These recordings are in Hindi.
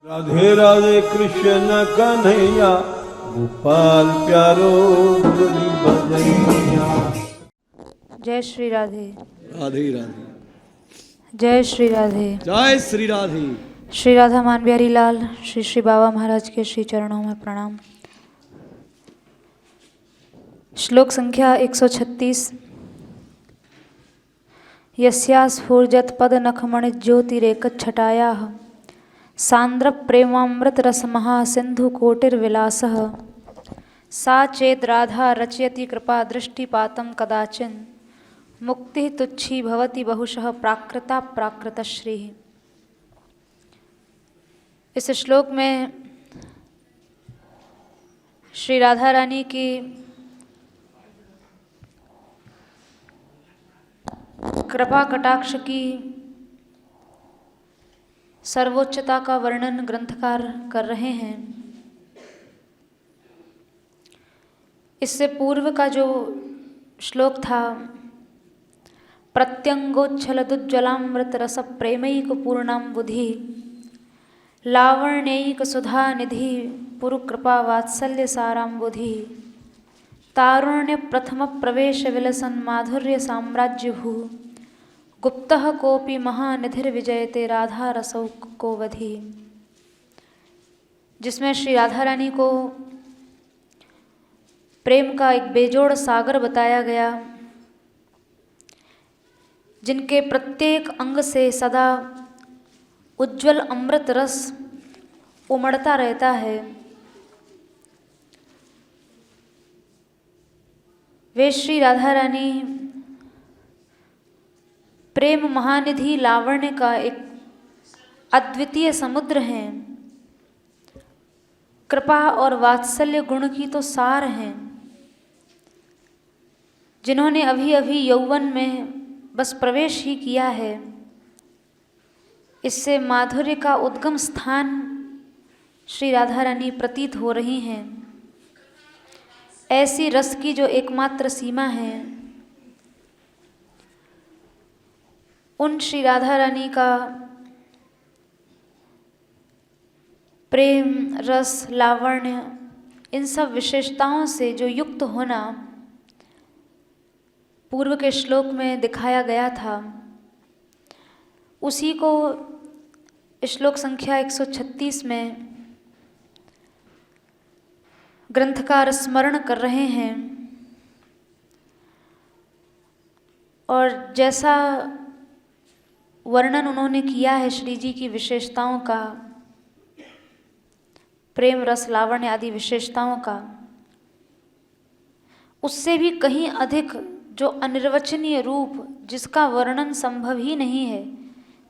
राधे राधे कृष्ण कन्हैया गोपाल प्यारो मुरली बजैया। जय श्री राधे। राधे राधे। जय श्री राधे। जय श्री राधे। श्री राधा मान बिहारी लाल श्री श्री बाबा महाराज के श्री चरणों में प्रणाम। श्लोक संख्या 136। यस्या स्फुर्जत पद नखमणि ज्योतिरेकच्छटायाः सांद्र प्रेमामृत रस महासिंधु कोटिर्विलासः सा चेद राधा रचयति कृपा दृष्टिपातं कदाचिन मुक्ति तुच्छी भवति बहुशः प्राकृता प्राकृतश्री। इस श्लोक में श्री राधा रानी की कृपा कटाक्ष की सर्वोच्चता का वर्णन ग्रंथकार कर रहे हैं। इससे पूर्व का जो श्लोक था, प्रत्यंगोच्छलदुज्ज्वलामृत रस प्रेमैक पूर्णाम बुधि लावण्यैक सुधा निधि पुरु कृपा वात्सल्य साराम बुधि तारुण्य प्रथम प्रवेश विलसन माधुर्य साम्राज्य भू गुप्तः कोपि महानिधिर्विजयते राधा रसौ को वधि, जिसमें श्री राधा रानी को प्रेम का एक बेजोड़ सागर बताया गया, जिनके प्रत्येक अंग से सदा उज्ज्वल अमृत रस उमड़ता रहता है। वे श्री राधा रानी प्रेम महानिधि लावण्य का एक अद्वितीय समुद्र हैं। कृपा और वात्सल्य गुण की तो सार हैं, जिन्होंने अभी अभी यौवन में बस प्रवेश ही किया है। इससे माधुर्य का उद्गम स्थान श्री राधा रानी प्रतीत हो रही हैं। ऐसी रस की जो एकमात्र सीमा है, उन श्री राधा रानी का प्रेम रस लावण्य इन सब विशेषताओं से जो युक्त होना पूर्व के श्लोक में दिखाया गया था, उसी को श्लोक संख्या 136 में ग्रंथकार स्मरण कर रहे हैं। और जैसा वर्णन उन्होंने किया है श्री जी की विशेषताओं का, प्रेम रस लावण्य आदि विशेषताओं का, उससे भी कहीं अधिक जो अनिर्वचनीय रूप जिसका वर्णन संभव ही नहीं है,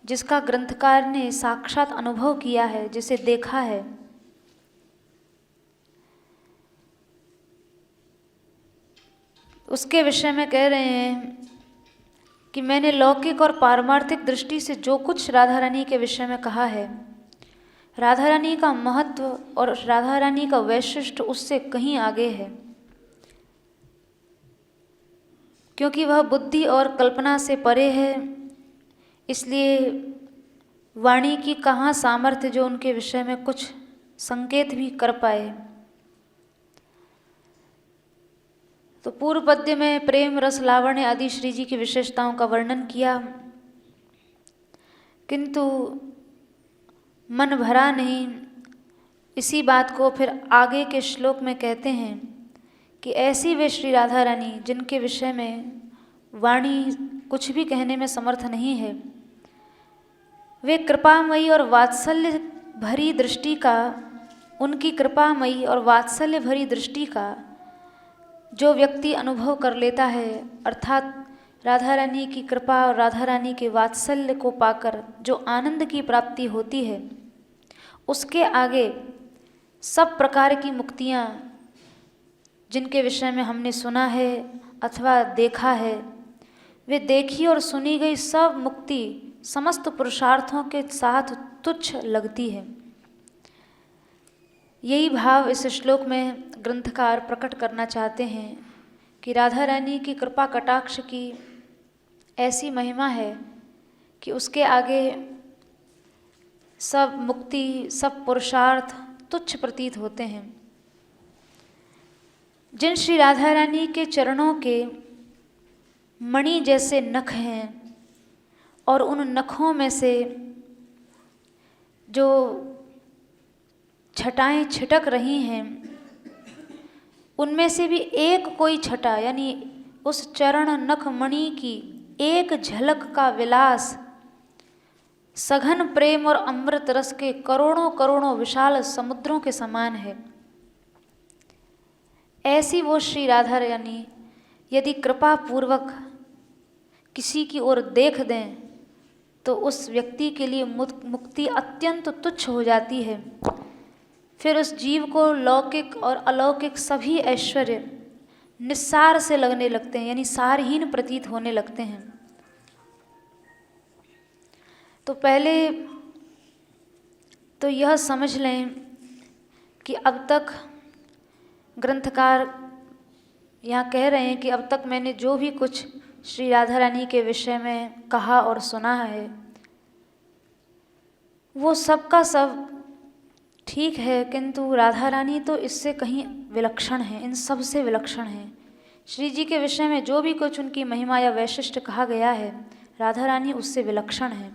जिसका ग्रंथकार ने साक्षात अनुभव किया है, जिसे देखा है, उसके विषय में कह रहे हैं कि मैंने लौकिक और पारमार्थिक दृष्टि से जो कुछ राधा रानी के विषय में कहा है, राधा रानी का महत्व और राधा रानी का वैशिष्ट उससे कहीं आगे है, क्योंकि वह बुद्धि और कल्पना से परे है। इसलिए वाणी की कहाँ सामर्थ्य जो उनके विषय में कुछ संकेत भी कर पाए। तो पूर्व पद्य में प्रेम रस लावण्य आदि श्री जी की विशेषताओं का वर्णन किया, किंतु मन भरा नहीं। इसी बात को फिर आगे के श्लोक में कहते हैं कि ऐसी वे श्री राधा रानी जिनके विषय में वाणी कुछ भी कहने में समर्थ नहीं है, वे कृपामयी और वात्सल्य भरी दृष्टि का, उनकी कृपामयी और वात्सल्य भरी दृष्टि का जो व्यक्ति अनुभव कर लेता है, अर्थात राधा रानी की कृपा और राधा रानी के वात्सल्य को पाकर जो आनंद की प्राप्ति होती है, उसके आगे सब प्रकार की मुक्तियाँ जिनके विषय में हमने सुना है अथवा देखा है, वे देखी और सुनी गई सब मुक्ति समस्त पुरुषार्थों के साथ तुच्छ लगती है। यही भाव इस श्लोक में ग्रंथकार प्रकट करना चाहते हैं कि राधा रानी की कृपा कटाक्ष की ऐसी महिमा है कि उसके आगे सब मुक्ति, सब पुरुषार्थ तुच्छ प्रतीत होते हैं। जिन श्री राधा रानी के चरणों के मणि जैसे नख हैं और उन नखों में से जो छटाएं छिटक रही हैं, उनमें से भी एक कोई छटा यानी उस चरण नख मणि की एक झलक का विलास सघन प्रेम और अमृत रस के करोड़ों करोड़ों विशाल समुद्रों के समान है। ऐसी वो श्री राधा रानी यदि कृपा पूर्वक किसी की ओर देख दें तो उस व्यक्ति के लिए मुक्ति अत्यंत तुच्छ हो जाती है। फिर उस जीव को लौकिक और अलौकिक सभी ऐश्वर्य निस्सार से लगने लगते हैं, यानी सारहीन प्रतीत होने लगते हैं। तो पहले तो यह समझ लें कि अब तक ग्रंथकार यहाँ कह रहे हैं कि अब तक मैंने जो भी कुछ श्री राधा रानी के विषय में कहा और सुना है वो सब का सब ठीक है, किंतु राधा रानी तो इससे कहीं विलक्षण है, इन सब से विलक्षण है। श्री जी के विषय में जो भी कुछ उनकी महिमा या वैशिष्ट कहा गया है, राधा रानी उससे विलक्षण है।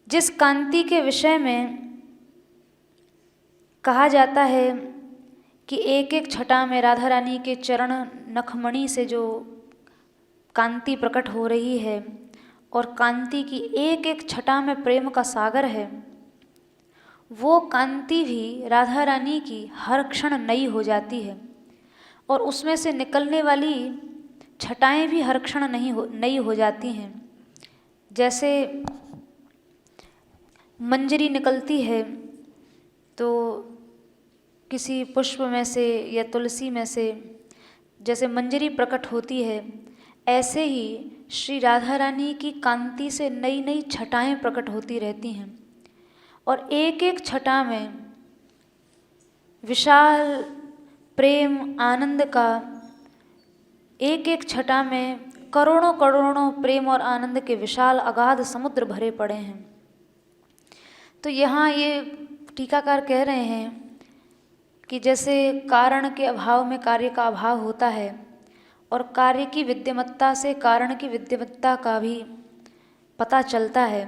जिस कांति के विषय में कहा जाता है कि एक एक छटा में राधा रानी के चरण नखमणि से जो कांति प्रकट हो रही है और कांति की एक एक छटा में प्रेम का सागर है, वो कांति भी राधा रानी की हर क्षण नई हो जाती है और उसमें से निकलने वाली छटाएं भी हर क्षण नई हो जाती हैं। जैसे मंजरी निकलती है तो किसी पुष्प में से या तुलसी में से जैसे मंजरी प्रकट होती है, ऐसे ही श्री राधा रानी की कांति से नई नई छटाएं प्रकट होती रहती हैं और एक एक छटा में विशाल प्रेम आनंद का, एक एक छटा में करोड़ों करोड़ों प्रेम और आनंद के विशाल अगाध समुद्र भरे पड़े हैं। तो यहाँ ये टीकाकार कह रहे हैं कि जैसे कारण के अभाव में कार्य का अभाव होता है और कार्य की विद्यमत्ता से कारण की विद्यमत्ता का भी पता चलता है,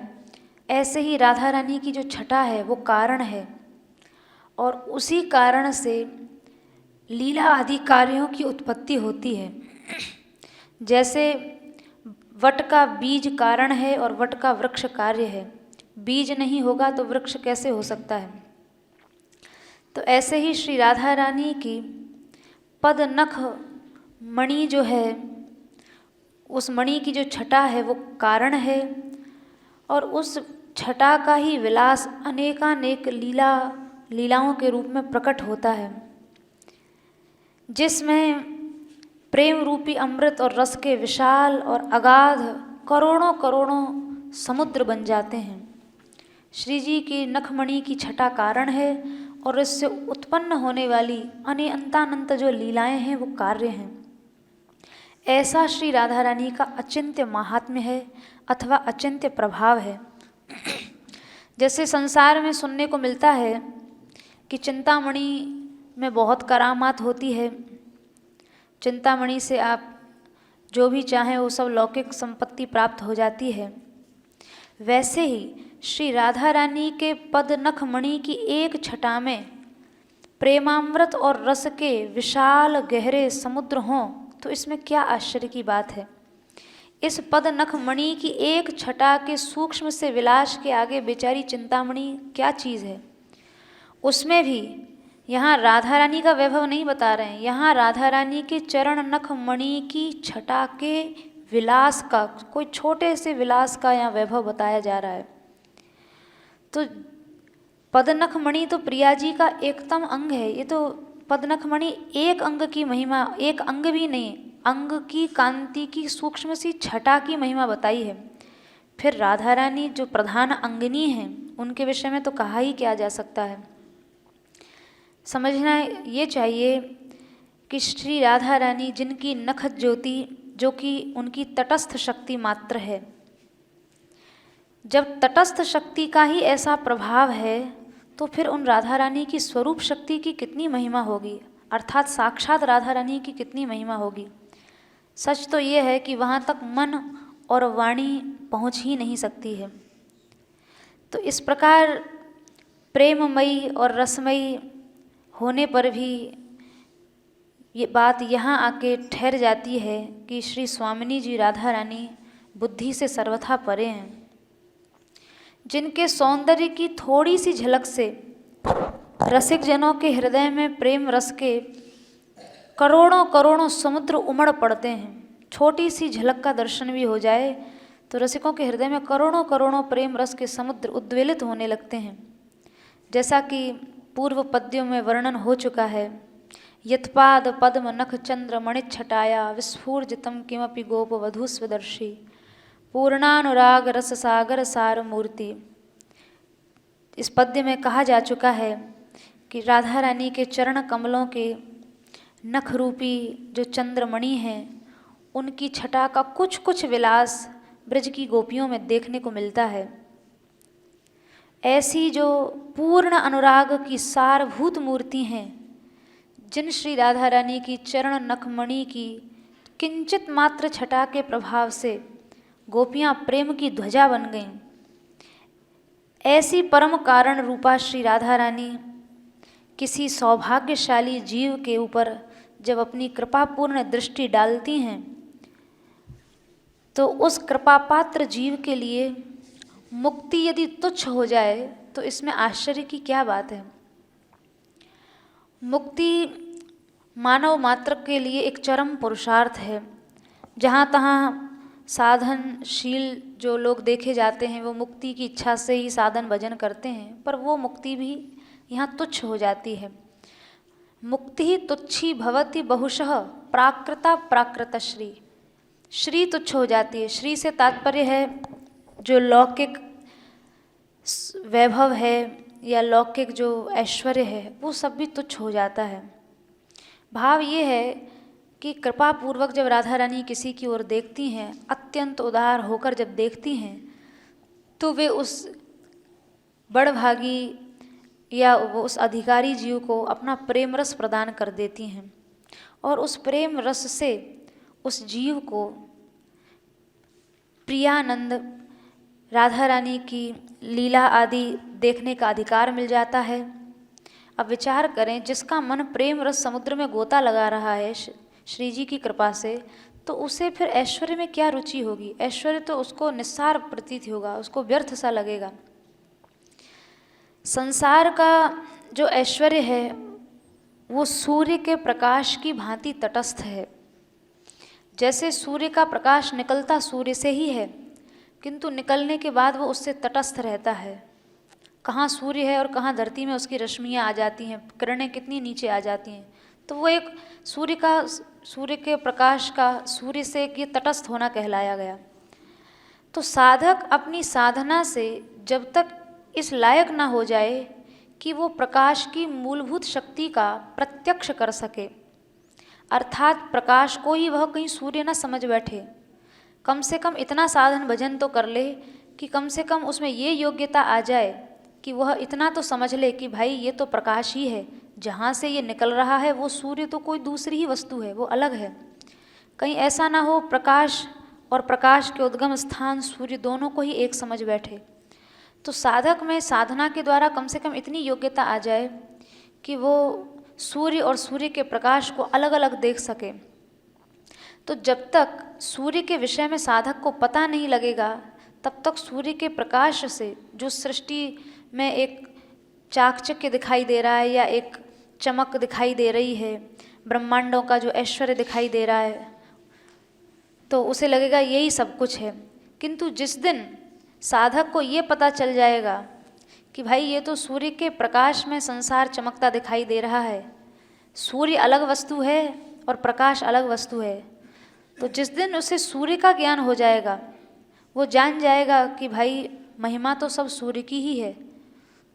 ऐसे ही राधा रानी की जो छटा है वो कारण है और उसी कारण से लीला आदि कार्यों की उत्पत्ति होती है। जैसे वट का बीज कारण है और वट का वृक्ष कार्य है, बीज नहीं होगा तो वृक्ष कैसे हो सकता है। तो ऐसे ही श्री राधा रानी की पद नख मणि जो है, उस मणि की जो छटा है वो कारण है और उस छटा का ही विलास अनेकानेक लीलाओं के रूप में प्रकट होता है, जिसमें प्रेम रूपी अमृत और रस के विशाल और अगाध करोड़ों करोड़ों समुद्र बन जाते हैं। श्री जी की नखमणि की छटा कारण है और इससे उत्पन्न होने वाली अनंतानंत जो लीलाएं हैं वो कार्य हैं। ऐसा श्री राधा रानी का अचिंत्य महात्म्य है अथवा अचिंत्य प्रभाव है। जैसे संसार में सुनने को मिलता है कि चिंतामणि में बहुत करामात होती है, चिंतामणि से आप जो भी चाहें वो सब लौकिक संपत्ति प्राप्त हो जाती है, वैसे ही श्री राधा रानी के पद नख मणि की एक छटा में प्रेमामृत और रस के विशाल गहरे समुद्र हों तो इसमें क्या आश्चर्य की बात है। इस पद नख मणि की एक छटा के सूक्ष्म से विलास के आगे बेचारी चिंतामणि क्या चीज़ है। उसमें भी यहाँ राधा रानी का वैभव नहीं बता रहे हैं, यहाँ राधा रानी के चरण नख मणि की छटा के विलास का, कोई छोटे से विलास का यहाँ वैभव बताया जा रहा है। तो पदनख मणि तो प्रिया जी का एकतम अंग है। ये तो पदनख मणि एक अंग की महिमा, एक अंग भी नहीं, अंग की कांति की सूक्ष्म सी छटा की महिमा बताई है। फिर राधा रानी जो प्रधान अंगिनी हैं उनके विषय में तो कहा ही क्या जा सकता है। समझना ये चाहिए कि श्री राधा रानी जिनकी नख ज्योति जो कि उनकी तटस्थ शक्ति मात्र है, जब तटस्थ शक्ति का ही ऐसा प्रभाव है तो फिर उन राधा रानी की स्वरूप शक्ति की कितनी महिमा होगी, अर्थात साक्षात राधा रानी की कितनी महिमा होगी। सच तो ये है कि वहाँ तक मन और वाणी पहुँच ही नहीं सकती है। तो इस प्रकार प्रेममयी और रसमयी होने पर भी ये बात यहाँ आके ठहर जाती है कि श्री स्वामिनी जी राधा रानी बुद्धि से सर्वथा परे हैं, जिनके सौंदर्य की थोड़ी सी झलक से रसिक जनों के हृदय में प्रेम रस के करोड़ों करोड़ों समुद्र उमड़ पड़ते हैं। छोटी सी झलक का दर्शन भी हो जाए तो रसिकों के हृदय में करोड़ों करोड़ों प्रेम रस के समुद्र उद्वेलित होने लगते हैं। जैसा कि पूर्व पद्यों में वर्णन हो चुका है, यत्पाद पद्म नख चंद्र मणिच्छटाया विस्फूर्जितम किमपि गोप वधू स्वदर्शी पूर्णानुराग रस सागर सार मूर्ति। इस पद्य में कहा जा चुका है कि राधा रानी के चरण कमलों के नख रूपी जो चंद्रमणि हैं, उनकी छटा का कुछ कुछ विलास ब्रज की गोपियों में देखने को मिलता है। ऐसी जो पूर्ण अनुराग की सारभूत मूर्ति हैं, जिन श्री राधा रानी की चरण नखमणि की किंचित मात्र छटा के प्रभाव से गोपियाँ प्रेम की ध्वजा बन गईं, ऐसी परम कारण रूपा श्री राधा रानी किसी सौभाग्यशाली जीव के ऊपर जब अपनी कृपापूर्ण दृष्टि डालती हैं तो उस कृपापात्र जीव के लिए मुक्ति यदि तुच्छ हो जाए तो इसमें आश्चर्य की क्या बात है। मुक्ति मानव मात्र के लिए एक चरम पुरुषार्थ है। जहाँ तहाँ साधनशील जो लोग देखे जाते हैं वो मुक्ति की इच्छा से ही साधन भजन करते हैं, पर वो मुक्ति भी यहाँ तुच्छ हो जाती है। मुक्ति ही तुच्छी भवति बहुशः प्राकृता प्राकृतश्री। श्री तुच्छ हो जाती है। श्री से तात्पर्य है जो लौकिक वैभव है या लौकिक जो ऐश्वर्य है, वो सब भी तुच्छ हो जाता है। भाव ये है कि कृपा पूर्वक जब राधा रानी किसी की ओर देखती हैं, अत्यंत उदार होकर जब देखती हैं, तो वे उस बड़भागी या वो उस अधिकारी जीव को अपना प्रेम रस प्रदान कर देती हैं और उस प्रेम रस से उस जीव को प्रियानंद राधा रानी की लीला आदि देखने का अधिकार मिल जाता है। अब विचार करें, जिसका मन प्रेम रस समुद्र में गोता लगा रहा है श्री जी की कृपा से, तो उसे फिर ऐश्वर्य में क्या रुचि होगी। ऐश्वर्य तो उसको निस्सार प्रतीत होगा, उसको व्यर्थ सा लगेगा। संसार का जो ऐश्वर्य है वो सूर्य के प्रकाश की भांति तटस्थ है। जैसे सूर्य का प्रकाश निकलता सूर्य से ही है, किंतु निकलने के बाद वो उससे तटस्थ रहता है। कहाँ सूर्य है और कहाँ धरती में उसकी रश्मियाँ आ जाती हैं, किरणें कितनी नीचे आ जाती हैं, तो वो एक सूर्य के प्रकाश का सूर्य से ये तटस्थ होना कहलाया गया। तो साधक अपनी साधना से जब तक इस लायक ना हो जाए कि वो प्रकाश की मूलभूत शक्ति का प्रत्यक्ष कर सके, अर्थात प्रकाश को ही वह कहीं सूर्य ना समझ बैठे, कम से कम इतना साधन भजन तो कर ले कि कम से कम उसमें ये योग्यता आ जाए कि वह इतना तो समझ ले कि भाई ये तो प्रकाश ही है, जहाँ से ये निकल रहा है वो सूर्य तो कोई दूसरी ही वस्तु है, वो अलग है। कहीं ऐसा ना हो प्रकाश और प्रकाश के उद्गम स्थान सूर्य दोनों को ही एक समझ बैठे। तो साधक में साधना के द्वारा कम से कम इतनी योग्यता आ जाए कि वो सूर्य और सूर्य के प्रकाश को अलग अलग देख सके। तो जब तक सूर्य के विषय में साधक को पता नहीं लगेगा, तब तक सूर्य के प्रकाश से जो सृष्टि में एक चाकचक्य दिखाई दे रहा है या एक चमक दिखाई दे रही है, ब्रह्मांडों का जो ऐश्वर्य दिखाई दे रहा है, तो उसे लगेगा यही सब कुछ है। किंतु जिस दिन साधक को ये पता चल जाएगा कि भाई ये तो सूर्य के प्रकाश में संसार चमकता दिखाई दे रहा है, सूर्य अलग वस्तु है और प्रकाश अलग वस्तु है, तो जिस दिन उसे सूर्य का ज्ञान हो जाएगा, वो जान जाएगा कि भाई महिमा तो सब सूर्य की ही है,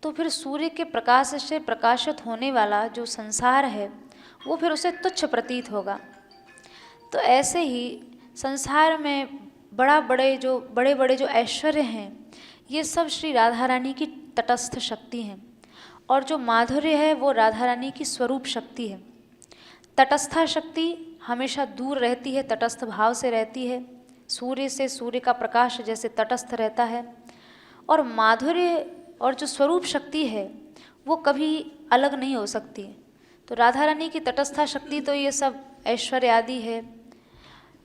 तो फिर सूर्य के प्रकाश से प्रकाशित होने वाला जो संसार है वो फिर उसे तुच्छ प्रतीत होगा। तो ऐसे ही संसार में बड़े बड़े जो ऐश्वर्य हैं, ये सब श्री राधा रानी की तटस्थ शक्ति हैं। और जो माधुर्य है वो राधा रानी की स्वरूप शक्ति है। तटस्था शक्ति हमेशा दूर रहती है, तटस्थ भाव से रहती है, सूर्य से सूर्य का प्रकाश जैसे तटस्थ रहता है। और माधुर्य और जो स्वरूप शक्ति है वो कभी अलग नहीं हो सकती। तो राधा रानी की तटस्था शक्ति तो ये सब ऐश्वर्य आदि है,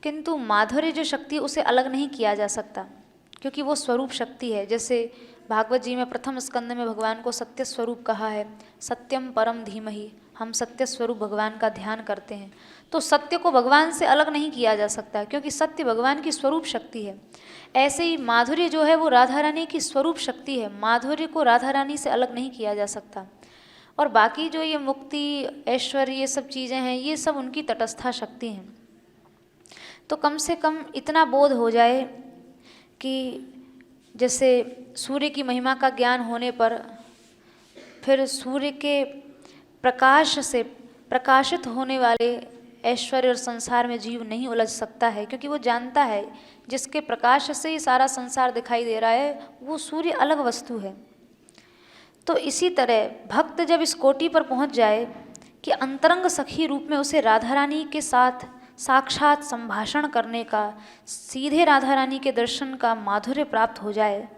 किंतु माधुर्य जो शक्ति है उसे अलग नहीं किया जा सकता, क्योंकि वो स्वरूप शक्ति है। जैसे भागवत जी में प्रथम स्कंद में भगवान को सत्य स्वरूप कहा है, सत्यम परम धीमहि, हम सत्य स्वरूप भगवान का ध्यान करते हैं। तो सत्य को भगवान से अलग नहीं किया जा सकता, क्योंकि सत्य भगवान की स्वरूप शक्ति है। ऐसे ही माधुर्य जो है वो राधा रानी की स्वरूप शक्ति है, माधुर्य को राधा रानी से अलग नहीं किया जा सकता। और बाकी जो ये मुक्ति, ऐश्वर्य, ये सब चीज़ें हैं, ये सब उनकी तटस्था शक्ति हैं। तो कम से कम इतना बोध हो जाए कि जैसे सूर्य की महिमा का ज्ञान होने पर फिर सूर्य के प्रकाश से प्रकाशित होने वाले ऐश्वर्य और संसार में जीव नहीं उलझ सकता है, क्योंकि वो जानता है जिसके प्रकाश से ही सारा संसार दिखाई दे रहा है वो सूर्य अलग वस्तु है। तो इसी तरह भक्त जब इस कोटि पर पहुंच जाए कि अंतरंग सखी रूप में उसे राधा रानी के साथ साक्षात संभाषण करने का, सीधे राधा रानी के दर्शन का माधुर्य प्राप्त हो जाए,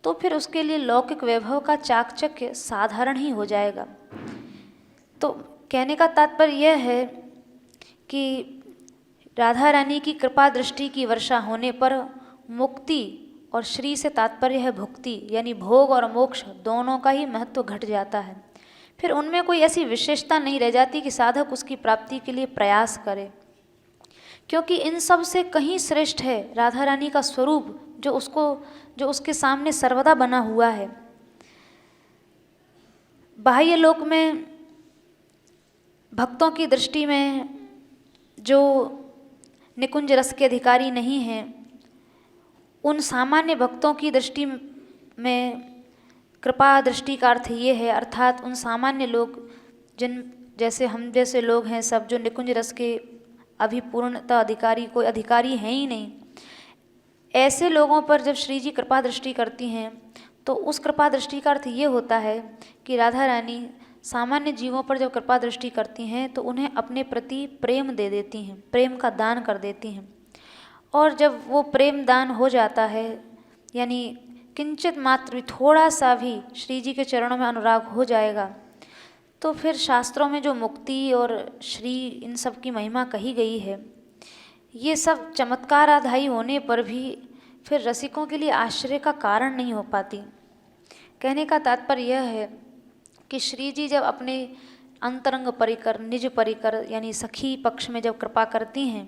तो फिर उसके लिए लौकिक वैभव का चाकचक्य साधारण ही हो जाएगा। तो कहने का तात्पर्य यह है कि राधा रानी की कृपा दृष्टि की वर्षा होने पर मुक्ति, और श्री से तात्पर्य है भुक्ति, यानी भोग और मोक्ष दोनों का ही महत्व घट जाता है। फिर उनमें कोई ऐसी विशेषता नहीं रह जाती कि साधक उसकी प्राप्ति के लिए प्रयास करे, क्योंकि इन सब से कहीं श्रेष्ठ है राधा रानी का स्वरूप जो उसके सामने सर्वदा बना हुआ है। बाह्य लोक में भक्तों की दृष्टि में जो निकुंज रस के अधिकारी नहीं हैं, उन सामान्य भक्तों की दृष्टि में कृपा दृष्टि का अर्थ ये है, अर्थात उन सामान्य लोग जिन जैसे हम जैसे लोग हैं सब, जो निकुंज रस के अभी पूर्णतः अधिकारी कोई अधिकारी हैं ही नहीं, ऐसे लोगों पर जब श्री जी कृपा दृष्टि करती हैं तो उस कृपा दृष्टि का अर्थ ये होता है कि राधा रानी सामान्य जीवों पर जब कृपा दृष्टि करती हैं तो उन्हें अपने प्रति प्रेम दे देती हैं, प्रेम का दान कर देती हैं। और जब वो प्रेम दान हो जाता है, यानी किंचित मात्र भी, थोड़ा सा भी श्री जी के चरणों में अनुराग हो जाएगा, तो फिर शास्त्रों में जो मुक्ति और श्री इन सब की महिमा कही गई है, ये सब चमत्काराधायी होने पर भी फिर रसिकों के लिए आश्चर्य का कारण नहीं हो पाती। कहने का तात्पर्य यह है कि श्री जी जब अपने अंतरंग परिकर, निज परिकर यानी सखी पक्ष में जब कृपा करती हैं,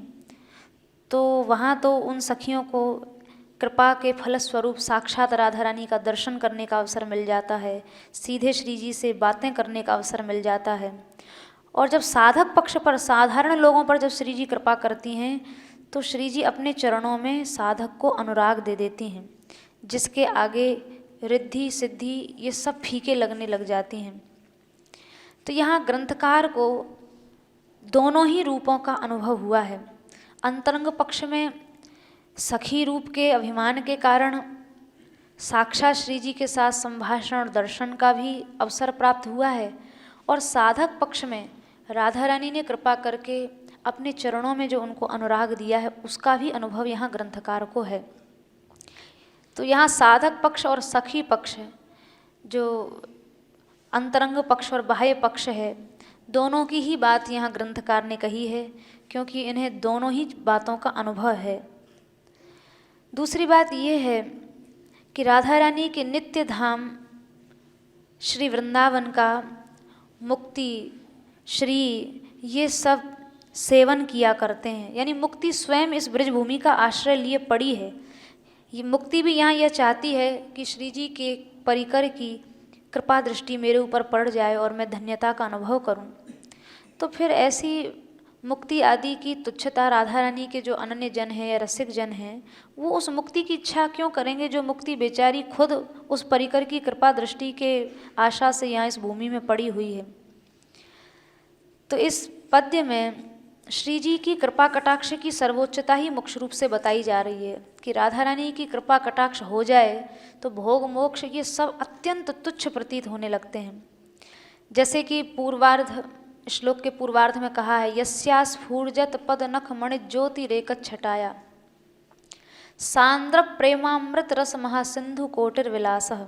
तो वहाँ तो उन सखियों को कृपा के फलस्वरूप साक्षात राधा रानी का दर्शन करने का अवसर मिल जाता है, सीधे श्री जी से बातें करने का अवसर मिल जाता है। और जब साधक पक्ष पर, साधारण लोगों पर जब श्री जी कृपा करती हैं, तो श्री जी अपने चरणों में साधक को अनुराग दे देती हैं, जिसके आगे रिद्धि सिद्धि ये सब फीके लगने लग जाती हैं। तो यहाँ ग्रंथकार को दोनों ही रूपों का अनुभव हुआ है। अंतरंग पक्ष में सखी रूप के अभिमान के कारण साक्षात श्री जी के साथ संभाषण और दर्शन का भी अवसर प्राप्त हुआ है, और साधक पक्ष में राधा रानी ने कृपा करके अपने चरणों में जो उनको अनुराग दिया है उसका भी अनुभव यहाँ ग्रंथकार को है। तो यहाँ साधक पक्ष और सखी पक्ष, जो अंतरंग पक्ष और बाह्य पक्ष है, दोनों की ही बात यहाँ ग्रंथकार ने कही है, क्योंकि इन्हें दोनों ही बातों का अनुभव है। दूसरी बात ये है कि राधा रानी के नित्य धाम श्री वृंदावन का मुक्ति, श्री, ये सब सेवन किया करते हैं, यानी मुक्ति स्वयं इस ब्रजभूमि का आश्रय लिए पड़ी है। ये मुक्ति भी यहाँ यह चाहती है कि श्री जी के परिकर की कृपा दृष्टि मेरे ऊपर पड़ जाए और मैं धन्यता का अनुभव करूं। तो फिर ऐसी मुक्ति आदि की तुच्छता राधा रानी के जो अनन्य जन हैं या रसिक जन हैं, वो उस मुक्ति की इच्छा क्यों करेंगे जो मुक्ति बेचारी खुद उस परिकर की कृपा दृष्टि के आशा से यहाँ इस भूमि में पड़ी हुई है। तो इस पद्य में श्री जी की कृपा कटाक्ष की सर्वोच्चता ही मुख्य रूप से बताई जा रही है कि राधा रानी की कृपा कटाक्ष हो जाए तो भोग मोक्ष ये सब अत्यंत तुच्छ प्रतीत होने लगते हैं। जैसे कि पूर्वार्ध श्लोक के पूर्वार्ध में कहा है, यस्या स्फूर्जत पद नख मणि ज्योति रेकत छटाया सांद्र प्रेमामृत रस महासिंधु कोटिर विलासः।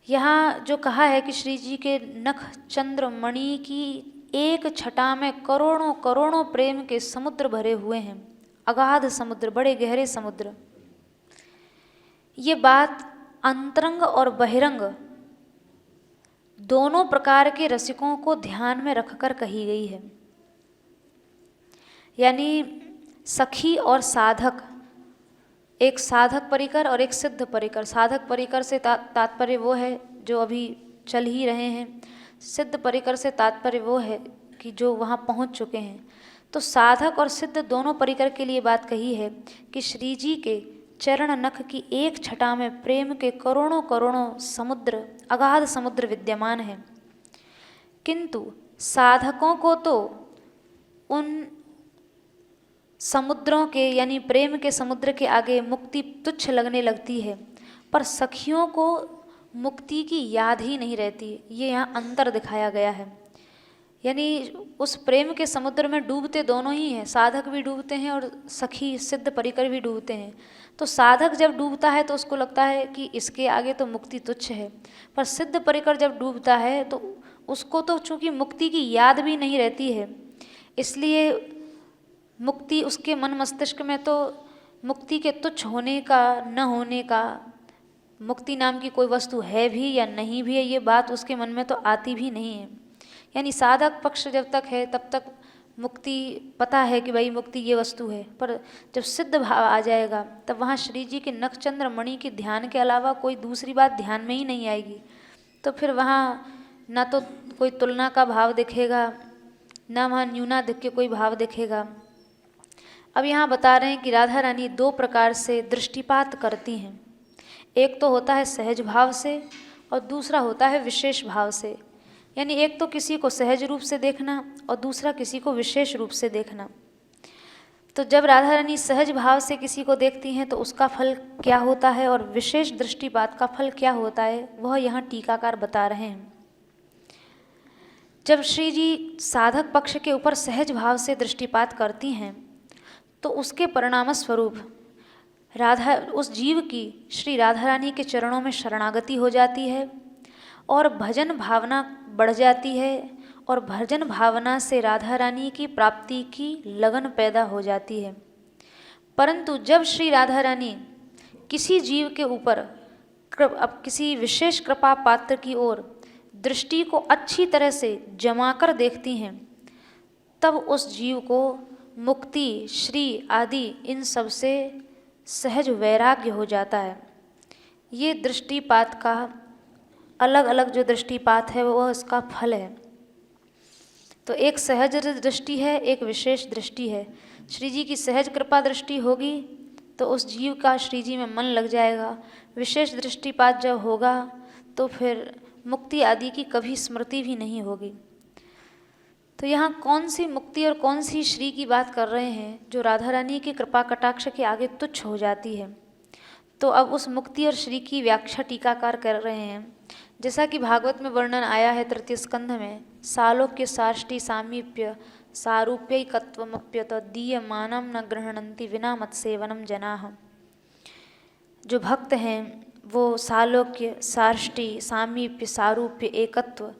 यहाँ जो कहा है कि श्री जी के नख चंद्र मणि की एक छटा में करोड़ों करोड़ों प्रेम के समुद्र भरे हुए हैं, अगाध समुद्र, बड़े गहरे समुद्र। ये बात अंतरंग और बहिरंग दोनों प्रकार के रसिकों को ध्यान में रखकर कही गई है। यानी सखी और साधक, एक साधक परिकर और एक सिद्ध परिकर। साधक परिकर से तात्पर्य वो है जो अभी चल ही रहे हैं, सिद्ध परिकर से तात्पर्य वो है कि जो वहाँ पहुँच चुके हैं। तो साधक और सिद्ध दोनों परिकर के लिए बात कही है कि श्री जी के चरण नख की एक छटा में प्रेम के करोड़ों करोड़ों समुद्र, अगाध समुद्र विद्यमान है। किंतु साधकों को तो उन समुद्रों के यानी प्रेम के समुद्र के आगे मुक्ति तुच्छ लगने लगती है, पर सखियों को मुक्ति की याद ही नहीं रहती। ये यहाँ अंतर दिखाया गया है। यानी उस प्रेम के समुद्र में डूबते दोनों ही हैं, साधक भी डूबते हैं और सखी सिद्ध परिकर भी डूबते हैं। तो साधक जब डूबता है तो उसको लगता है कि इसके आगे तो मुक्ति तुच्छ है, पर सिद्ध परिकर जब डूबता है तो उसको तो चूँकि मुक्ति की याद भी नहीं रहती है, इसलिए मुक्ति उसके मन मस्तिष्क में तो मुक्ति के तुच्छ होने का, न होने का, मुक्ति नाम की कोई वस्तु है भी या नहीं भी है, ये बात उसके मन में तो आती भी नहीं है। यानी साधक पक्ष जब तक है तब तक मुक्ति पता है कि भाई मुक्ति ये वस्तु है, पर जब सिद्ध भाव आ जाएगा तब वहाँ श्री जी के नखचंद्र मणि के ध्यान के अलावा कोई दूसरी बात ध्यान में ही नहीं आएगी। तो फिर वहाँ ना तो कोई तुलना का भाव दिखेगा, ना वहाँ न्यूनाधिक के कोई भाव दिखेगा। अब यहाँ बता रहे हैं कि राधा रानी दो प्रकार से दृष्टिपात करती हैं। एक तो होता है सहज भाव से और दूसरा होता है विशेष भाव से। यानी एक तो किसी को सहज रूप से देखना और दूसरा किसी को विशेष रूप से देखना। तो जब राधा रानी सहज भाव से किसी को देखती हैं तो उसका फल क्या होता है और विशेष दृष्टिपात का फल क्या होता है, वह यहाँ टीकाकार बता रहे हैं। जब श्री जी साधक पक्ष के ऊपर सहज भाव से दृष्टिपात करती हैं तो उसके परिणाम स्वरूप राधा उस जीव की श्री राधा रानी के चरणों में शरणागति हो जाती है और भजन भावना बढ़ जाती है और भजन भावना से राधा रानी की प्राप्ति की लगन पैदा हो जाती है। परंतु जब श्री राधा रानी किसी जीव के ऊपर अब किसी विशेष कृपा पात्र की ओर दृष्टि को अच्छी तरह से जमाकर देखती हैं, तब उस जीव को मुक्ति, श्री आदि इन सब से सहज वैराग्य हो जाता है। ये दृष्टिपात का अलग अलग जो दृष्टिपात है वह इसका फल है। तो एक सहज दृष्टि है, एक विशेष दृष्टि है। श्री जी की सहज कृपा दृष्टि होगी तो उस जीव का श्री जी में मन लग जाएगा। विशेष दृष्टिपात जब होगा तो फिर मुक्ति आदि की कभी स्मृति भी नहीं होगी। तो यहाँ कौन सी मुक्ति और कौन सी श्री की बात कर रहे हैं जो राधा रानी की कृपा कटाक्ष के आगे तुच्छ हो जाती है। तो अब उस मुक्ति और श्री की व्याख्या टीकाकार कर रहे हैं। जैसा कि भागवत में वर्णन आया है तृतीय स्कंध में, सालोक्य साष्टि सामीप्य सारूप्यैकत्वमप्यत दीयमानं न गृह्णन्ति विना मत्सेवनं जनाः। जो भक्त हैं वो सालोक्य, साष्टि, सामीप्य, सारूप्य, एकत्व,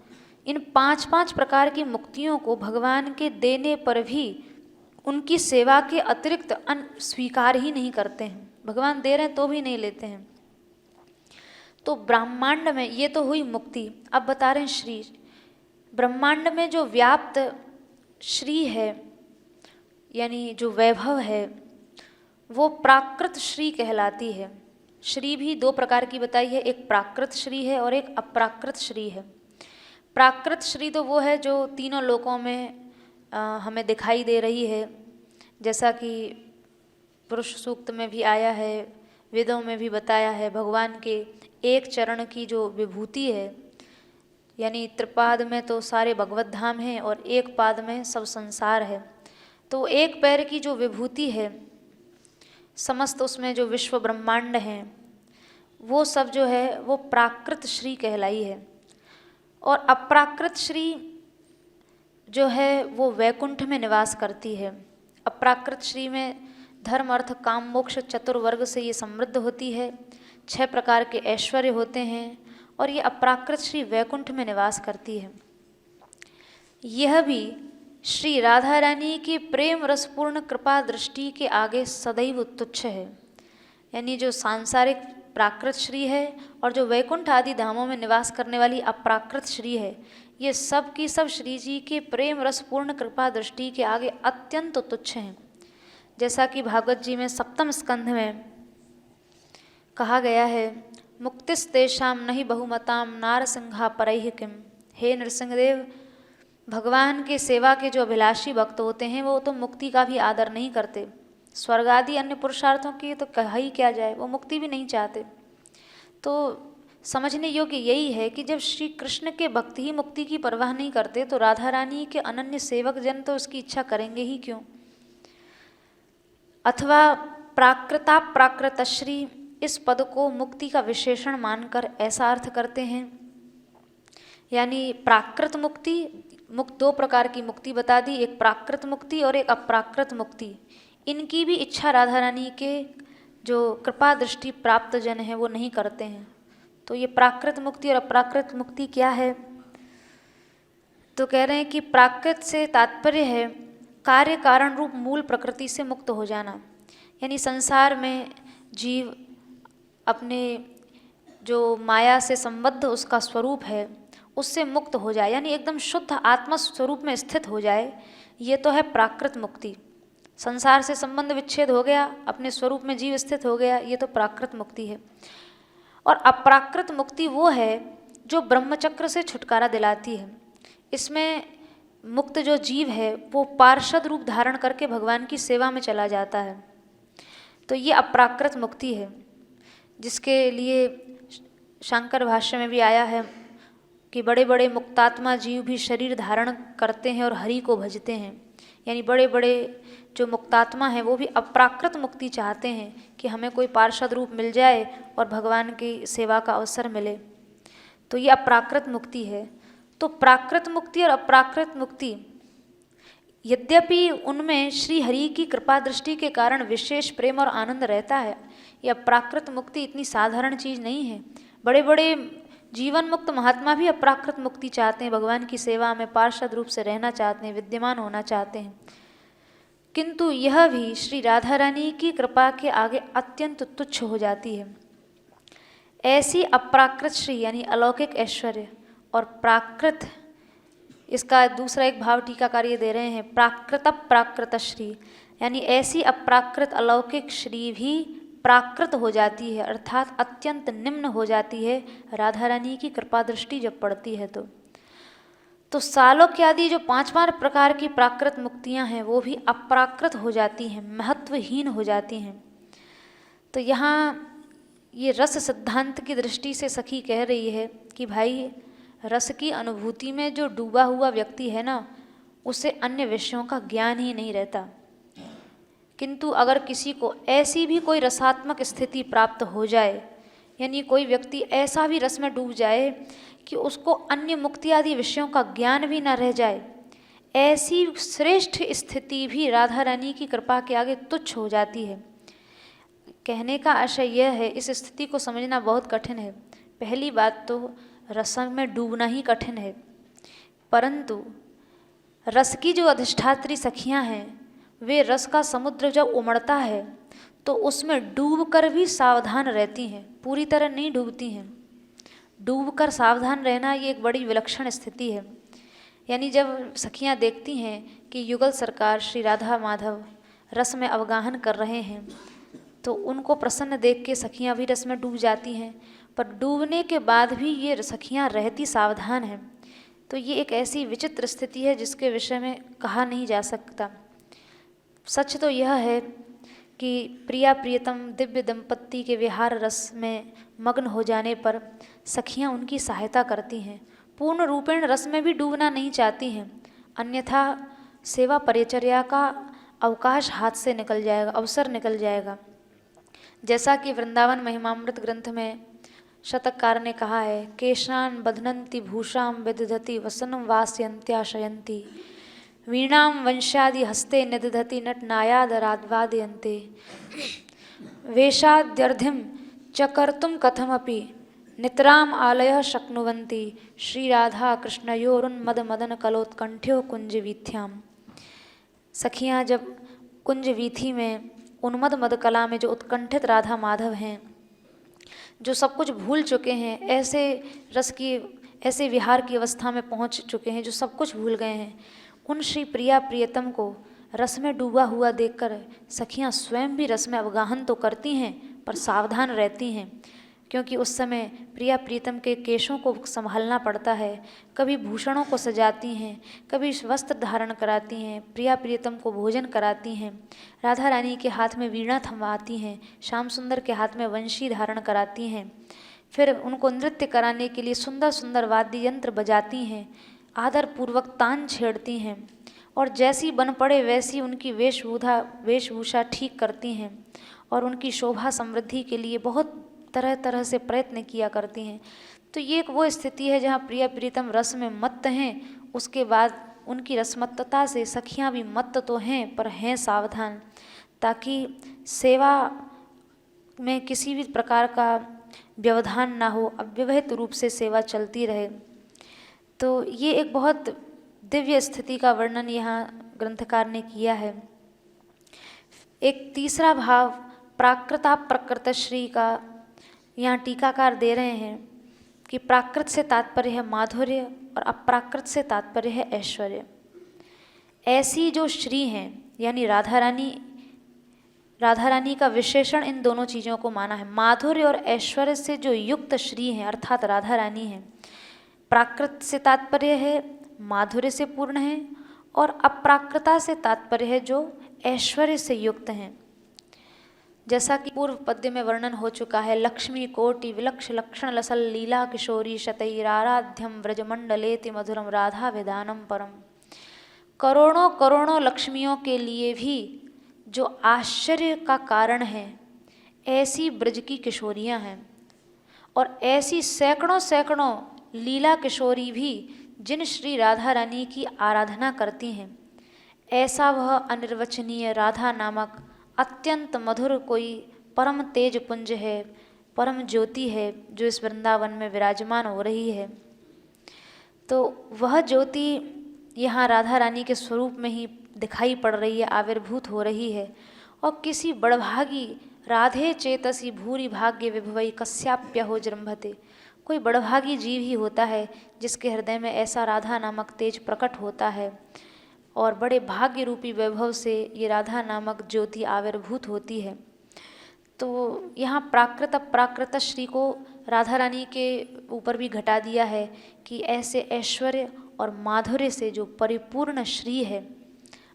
इन 5 प्रकार की मुक्तियों को भगवान के देने पर भी उनकी सेवा के अतिरिक्त स्वीकार ही नहीं करते हैं। भगवान दे रहे हैं तो भी नहीं लेते हैं। तो ब्रह्मांड में ये तो हुई मुक्ति। अब बता रहे हैं श्री। ब्रह्मांड में जो व्याप्त श्री है यानी जो वैभव है वो प्राकृत श्री कहलाती है। श्री भी 2 प्रकार की बताई है, एक प्राकृत श्री है और एक अप्राकृत श्री है। प्राकृत श्री तो वो है जो तीनों लोकों में हमें दिखाई दे रही है, जैसा कि पुरुष सूक्त में भी आया है, वेदों में भी बताया है। भगवान के एक चरण की जो विभूति है, यानी त्रिपाद में तो सारे भगवत धाम हैं और एक पाद में सब संसार है। तो एक पैर की जो विभूति है, समस्त उसमें जो विश्व ब्रह्मांड हैं, वो सब जो है वो प्राकृत श्री कहलाई है। और अप्राकृत श्री जो है वो वैकुंठ में निवास करती है। अप्राकृत श्री में धर्म अर्थ काम मोक्ष चतुर्वर्ग से ये समृद्ध होती है, 6 प्रकार के ऐश्वर्य होते हैं और ये अप्राकृत श्री वैकुंठ में निवास करती है। यह भी श्री राधा रानी की प्रेम रसपूर्ण कृपा दृष्टि के आगे सदैव तुच्छ है। यानी जो सांसारिक प्राकृत श्री है और जो वैकुंठ आदि धामों में निवास करने वाली अप्राकृत श्री है, ये सब की सब श्री जी के प्रेम रसपूर्ण कृपा दृष्टि के आगे अत्यंत तुच्छ हैं। जैसा कि भागवत जी में 7वें स्कंध में कहा गया है, मुक्तिस्तेषाम नहि बहुमताम नारसिंहा परैः किम। हे नरसिंहदेव, भगवान के सेवा के जो अभिलाषी भक्त होते हैं वो तो मुक्ति का भी आदर नहीं करते, स्वर्ग आदि अन्य पुरुषार्थों की तो कहा ही क्या जाए, वो मुक्ति भी नहीं चाहते। तो समझने योग्य यही है कि जब श्री कृष्ण के भक्त ही मुक्ति की परवाह नहीं करते तो राधा रानी के अनन्य सेवक जन तो उसकी इच्छा करेंगे ही क्यों। अथवा प्राकृता प्राकृतश्री इस पद को मुक्ति का विशेषण मानकर ऐसा अर्थ करते हैं, यानी प्राकृत मुक्ति, मुक्त 2 प्रकार की मुक्ति बता दी, एक प्राकृत मुक्ति और एक अप्राकृत मुक्ति। इनकी भी इच्छा राधा रानी के जो कृपा दृष्टि प्राप्त जन हैं वो नहीं करते हैं। तो ये प्राकृत मुक्ति और अप्राकृत मुक्ति क्या है? तो कह रहे हैं कि प्राकृत से तात्पर्य है कार्य कारण रूप मूल प्रकृति से मुक्त हो जाना, यानी संसार में जीव अपने जो माया से संबद्ध उसका स्वरूप है उससे मुक्त हो जाए, यानी एकदम शुद्ध आत्मा स्वरूप में स्थित हो जाए। ये तो है प्राकृत मुक्ति। संसार से संबंध विच्छेद हो गया, अपने स्वरूप में जीव स्थित हो गया, ये तो प्राकृत मुक्ति है। और अप्राकृत मुक्ति वो है जो ब्रह्मचक्र से छुटकारा दिलाती है। इसमें मुक्त जो जीव है वो पार्षद रूप धारण करके भगवान की सेवा में चला जाता है। तो ये अप्राकृत मुक्ति है, जिसके लिए शंकर भाष्य में भी आया है कि बड़े बड़े मुक्तात्मा जीव भी शरीर धारण करते हैं और हरि को भजते हैं। यानी बड़े बड़े जो मुक्तात्मा हैं वो भी अप्राकृत मुक्ति चाहते हैं कि हमें कोई पार्षद रूप मिल जाए और भगवान की सेवा का अवसर मिले। तो ये अप्राकृत मुक्ति है। तो प्राकृत मुक्ति और अप्राकृत मुक्ति, यद्यपि उनमें श्री हरि की कृपा दृष्टि के कारण विशेष प्रेम और आनंद रहता है, यह अप्राकृत मुक्ति इतनी साधारण चीज़ नहीं है। बड़े बड़े जीवन मुक्त महात्मा भी अप्राकृत मुक्ति चाहते हैं, भगवान की सेवा में पार्षद रूप से रहना चाहते हैं, विद्यमान होना चाहते हैं। किंतु यह भी श्री राधा रानी की कृपा के आगे अत्यंत तुच्छ हो जाती है। ऐसी अप्राकृत श्री यानी अलौकिक ऐश्वर्य और प्राकृत, इसका दूसरा एक भाव टीकाकार ये दे रहे हैं, प्राकृत प्राकृत श्री, यानी ऐसी अप्राकृत अलौकिक श्री भी प्राकृत हो जाती है, अर्थात अत्यंत निम्न हो जाती है राधा रानी की कृपा दृष्टि जब पड़ती है। तो सालोक्य आदि जो 5 प्रकार की प्राकृत मुक्तियां हैं वो भी अप्राकृत हो जाती हैं, महत्वहीन हो जाती हैं। तो यहाँ ये रस सिद्धांत की दृष्टि से सखी कह रही है कि भाई रस की अनुभूति में जो डूबा हुआ व्यक्ति है ना, उसे अन्य विषयों का ज्ञान ही नहीं रहता। किंतु अगर किसी को ऐसी भी कोई रसात्मक स्थिति प्राप्त हो जाए, यानी कोई व्यक्ति ऐसा भी रस में डूब जाए कि उसको अन्य मुक्ति आदि विषयों का ज्ञान भी न रह जाए, ऐसी श्रेष्ठ स्थिति भी राधा रानी की कृपा के आगे तुच्छ हो जाती है। कहने का आशय यह है, इस स्थिति को समझना बहुत कठिन है। पहली बात तो रस में डूबना ही कठिन है, परंतु रस की जो अधिष्ठात्री सखियां हैं वे रस का समुद्र जब उमड़ता है तो उसमें डूबकर भी सावधान रहती हैं, पूरी तरह नहीं डूबती हैं। डूबकर सावधान रहना ये एक बड़ी विलक्षण स्थिति है। यानी जब सखियां देखती हैं कि युगल सरकार श्री राधा माधव रस में अवगाहन कर रहे हैं तो उनको प्रसन्न देख के सखियां भी रस में डूब जाती हैं, पर डूबने के बाद भी ये सखियां रहती सावधान हैं। तो ये एक ऐसी विचित्र स्थिति है जिसके विषय में कहा नहीं जा सकता। सच तो यह है कि प्रिया प्रियतम दिव्य दंपत्ति के विहार रस में मग्न हो जाने पर सखियां उनकी सहायता करती हैं, पूर्ण रूपेण रस में भी डूबना नहीं चाहती हैं, अन्यथा सेवा परिचर्या का अवकाश हाथ से निकल जाएगा, अवसर निकल जाएगा। जैसा कि वृंदावन महिमामृत ग्रंथ में शतककार ने कहा है, केशान बध्नन्ति भूषाम विदधति वसनम वास्यन्त्या शयन्ति वीणाम वंशादि हस्ते निदधति नट नायादराद्वादयन्ते वेशाद्यर्धिम च कर्तुम कथमपि नितराम आलय शक्नुवन्ति श्री राधा कृष्णयोरुन्मद मदन कलोत्कंठ्यो कुंज वीथ्याम। सखियाँ जब कुंज वीथी में उन्मद मद कला में जो उत्कंठित राधा माधव हैं, जो सब कुछ भूल चुके हैं, ऐसे विहार की अवस्था में पहुंच चुके हैं, जो सब कुछ भूल गए हैं, उन श्री प्रिया प्रियतम को रस में डूबा हुआ देखकर सखियां स्वयं भी रस में अवगाहन तो करती हैं पर सावधान रहती हैं, क्योंकि उस समय प्रिया प्रीतम के केशों को संभालना पड़ता है। कभी भूषणों को सजाती हैं, कभी वस्त्र धारण कराती हैं, प्रिया प्रीतम को भोजन कराती हैं, राधा रानी के हाथ में वीणा थमवाती हैं, श्याम सुंदर के हाथ में वंशी धारण कराती हैं, फिर उनको नृत्य कराने के लिए सुंदर सुंदर वाद्य यंत्र बजाती हैं, आदर पूर्वक तान छेड़ती हैं और जैसी बन पड़े वैसी उनकी वेशभूषा ठीक करती हैं और उनकी शोभा समृद्धि के लिए बहुत तरह तरह से प्रयत्न किया करती हैं। तो ये एक वो स्थिति है जहाँ प्रिया प्रीतम रस में मत्त हैं, उसके बाद उनकी रसमत्तता से सखियाँ भी मत्त तो हैं पर हैं सावधान, ताकि सेवा में किसी भी प्रकार का व्यवधान ना हो, अव्यवहित रूप से सेवा चलती रहे। तो ये एक बहुत दिव्य स्थिति का वर्णन यहाँ ग्रंथकार ने किया है। एक तीसरा भाव प्राकृता प्रकृत श्री का यहाँ टीकाकार दे रहे हैं कि प्राकृत से तात्पर्य है माधुर्य और अप्राकृत से तात्पर्य है ऐश्वर्य। ऐसी जो श्री हैं यानी राधा रानी का विशेषण इन दोनों चीज़ों को माना है। माधुर्य और ऐश्वर्य से जो युक्त श्री हैं अर्थात राधा रानी हैं, प्राकृत से तात्पर्य है माधुर्य से पूर्ण है और अप्राकृता से तात्पर्य है जो ऐश्वर्य से युक्त हैं। जैसा कि पूर्व पद्य में वर्णन हो चुका है, लक्ष्मी कोटि विलक्ष लक्षण लसल लीला किशोरी शतैराराध्यम व्रजमंडलेति मधुरम राधा विधानम परम। करोड़ों करोड़ों लक्ष्मियों के लिए भी जो आश्चर्य का कारण है, ऐसी ब्रज की किशोरियाँ हैं और ऐसी सैकड़ों सैकड़ों लीला किशोरी भी जिन श्री राधा रानी की आराधना करती हैं, ऐसा वह अनिर्वचनीय राधा नामक अत्यंत मधुर कोई परम तेज पुंज है, परम ज्योति है जो इस वृंदावन में विराजमान हो रही है। तो वह ज्योति यहाँ राधा रानी के स्वरूप में ही दिखाई पड़ रही है, आविर्भूत हो रही है। और किसी बड़भागी राधे चेतसी भूरि भाग्य विभवई कस्याप्य हो जृंभते, कोई बड़भागी जीव ही होता है जिसके हृदय में ऐसा राधा नामक तेज प्रकट होता है और बड़े भाग्य रूपी वैभव से ये राधा नामक ज्योति आविर्भूत होती है। तो यहाँ प्राकृत अप्राकृत श्री को राधा रानी के ऊपर भी घटा दिया है कि ऐसे ऐश्वर्य और माधुर्य से जो परिपूर्ण श्री है,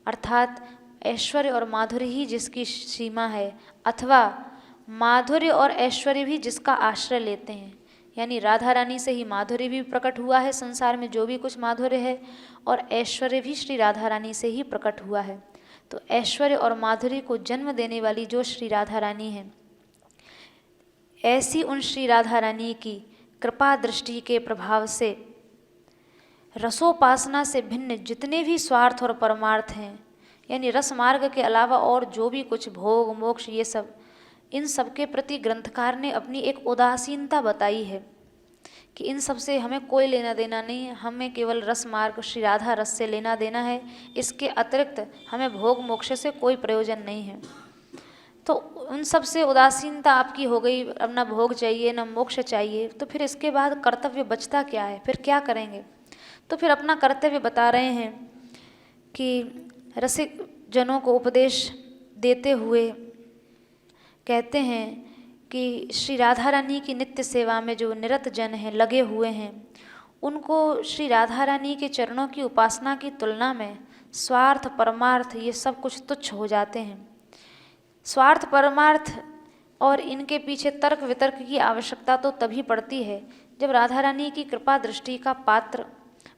अर्थात ऐश्वर्य और माधुर्य ही जिसकी सीमा है अथवा माधुर्य और ऐश्वर्य भी जिसका आश्रय लेते हैं, यानी राधा रानी से ही माधुर्य भी प्रकट हुआ है संसार में, जो भी कुछ माधुर्य है, और ऐश्वर्य भी श्री राधा रानी से ही प्रकट हुआ है। तो ऐश्वर्य और माधुर्य को जन्म देने वाली जो श्री राधा रानी है, ऐसी उन श्री राधा रानी की कृपा दृष्टि के प्रभाव से रसोपासना से भिन्न जितने भी स्वार्थ और परमार्थ हैं, यानी रस मार्ग के अलावा और जो भी कुछ भोग मोक्ष ये सब, इन सब के प्रति ग्रंथकार ने अपनी एक उदासीनता बताई है कि इन सब से हमें कोई लेना देना नहीं है, हमें केवल रस मार्ग श्री राधा रस से लेना देना है, इसके अतिरिक्त हमें भोग मोक्ष से कोई प्रयोजन नहीं है। तो उन सब से उदासीनता आपकी हो गई, अब ना भोग चाहिए ना मोक्ष चाहिए, तो फिर इसके बाद कर्तव्य बचता क्या है, फिर क्या करेंगे? तो फिर अपना कर्तव्य बता रहे हैं कि रसिक जनों को उपदेश देते हुए कहते हैं कि श्री राधा रानी की नित्य सेवा में जो निरत जन हैं, लगे हुए हैं, उनको श्री राधा रानी के चरणों की उपासना की तुलना में स्वार्थ परमार्थ ये सब कुछ तुच्छ हो जाते हैं। स्वार्थ परमार्थ और इनके पीछे तर्क वितर्क की आवश्यकता तो तभी पड़ती है जब राधा रानी की कृपा दृष्टि का पात्र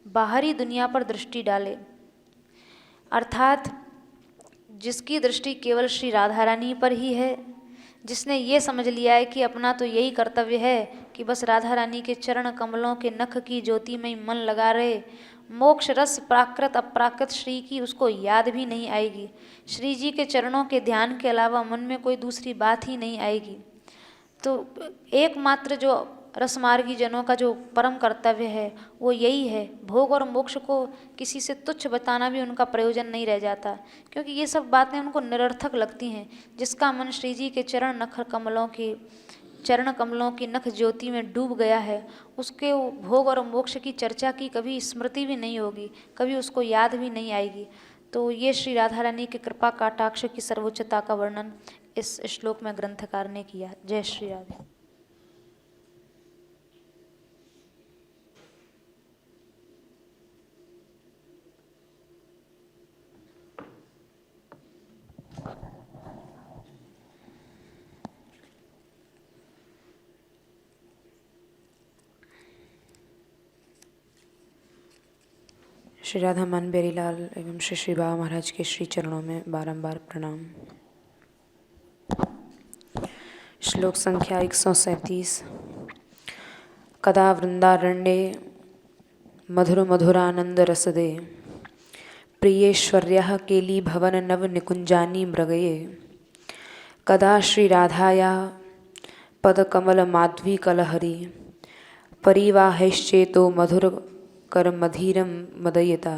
बाहरी दुनिया पर दृष्टि डाले, अर्थात जिसकी दृष्टि केवल श्री राधा रानी पर ही है, जिसने ये समझ लिया है कि अपना तो यही कर्तव्य है कि बस राधा रानी के चरण कमलों के नख की ज्योति में ही मन लगा रहे, मोक्ष रस प्राकृत अप्राकृत श्री की उसको याद भी नहीं आएगी, श्री जी के चरणों के ध्यान के अलावा मन में कोई दूसरी बात ही नहीं आएगी। तो एकमात्र जो रसमार्गी जनों का जो परम कर्तव्य है वो यही है। भोग और मोक्ष को किसी से तुच्छ बताना भी उनका प्रयोजन नहीं रह जाता, क्योंकि ये सब बातें उनको निरर्थक लगती हैं। जिसका मन श्री जी के चरण कमलों की नख ज्योति में डूब गया है, उसके भोग और मोक्ष की चर्चा की कभी स्मृति भी नहीं होगी, कभी उसको याद भी नहीं आएगी। तो ये श्री राधा रानी की कृपा कटाक्ष की सर्वोच्चता का वर्णन इस श्लोक में ग्रंथकार ने किया। जय श्री राधे। श्री राधा मन बेरीलाल एवं श्री श्री बाबा महाराज के श्री चरणों में बारंबार प्रणाम। श्लोक संख्या 137। कदा वृंदारण्ये मधुर मधुरानंद रसदे प्रियेश्वर्यः केली भवन नव निकुंजानी मृगये कदा श्री राधाया पदकमल माध्वी कलहरी परिवाहैश्चेतो मधुर कर मधीरम मदयता।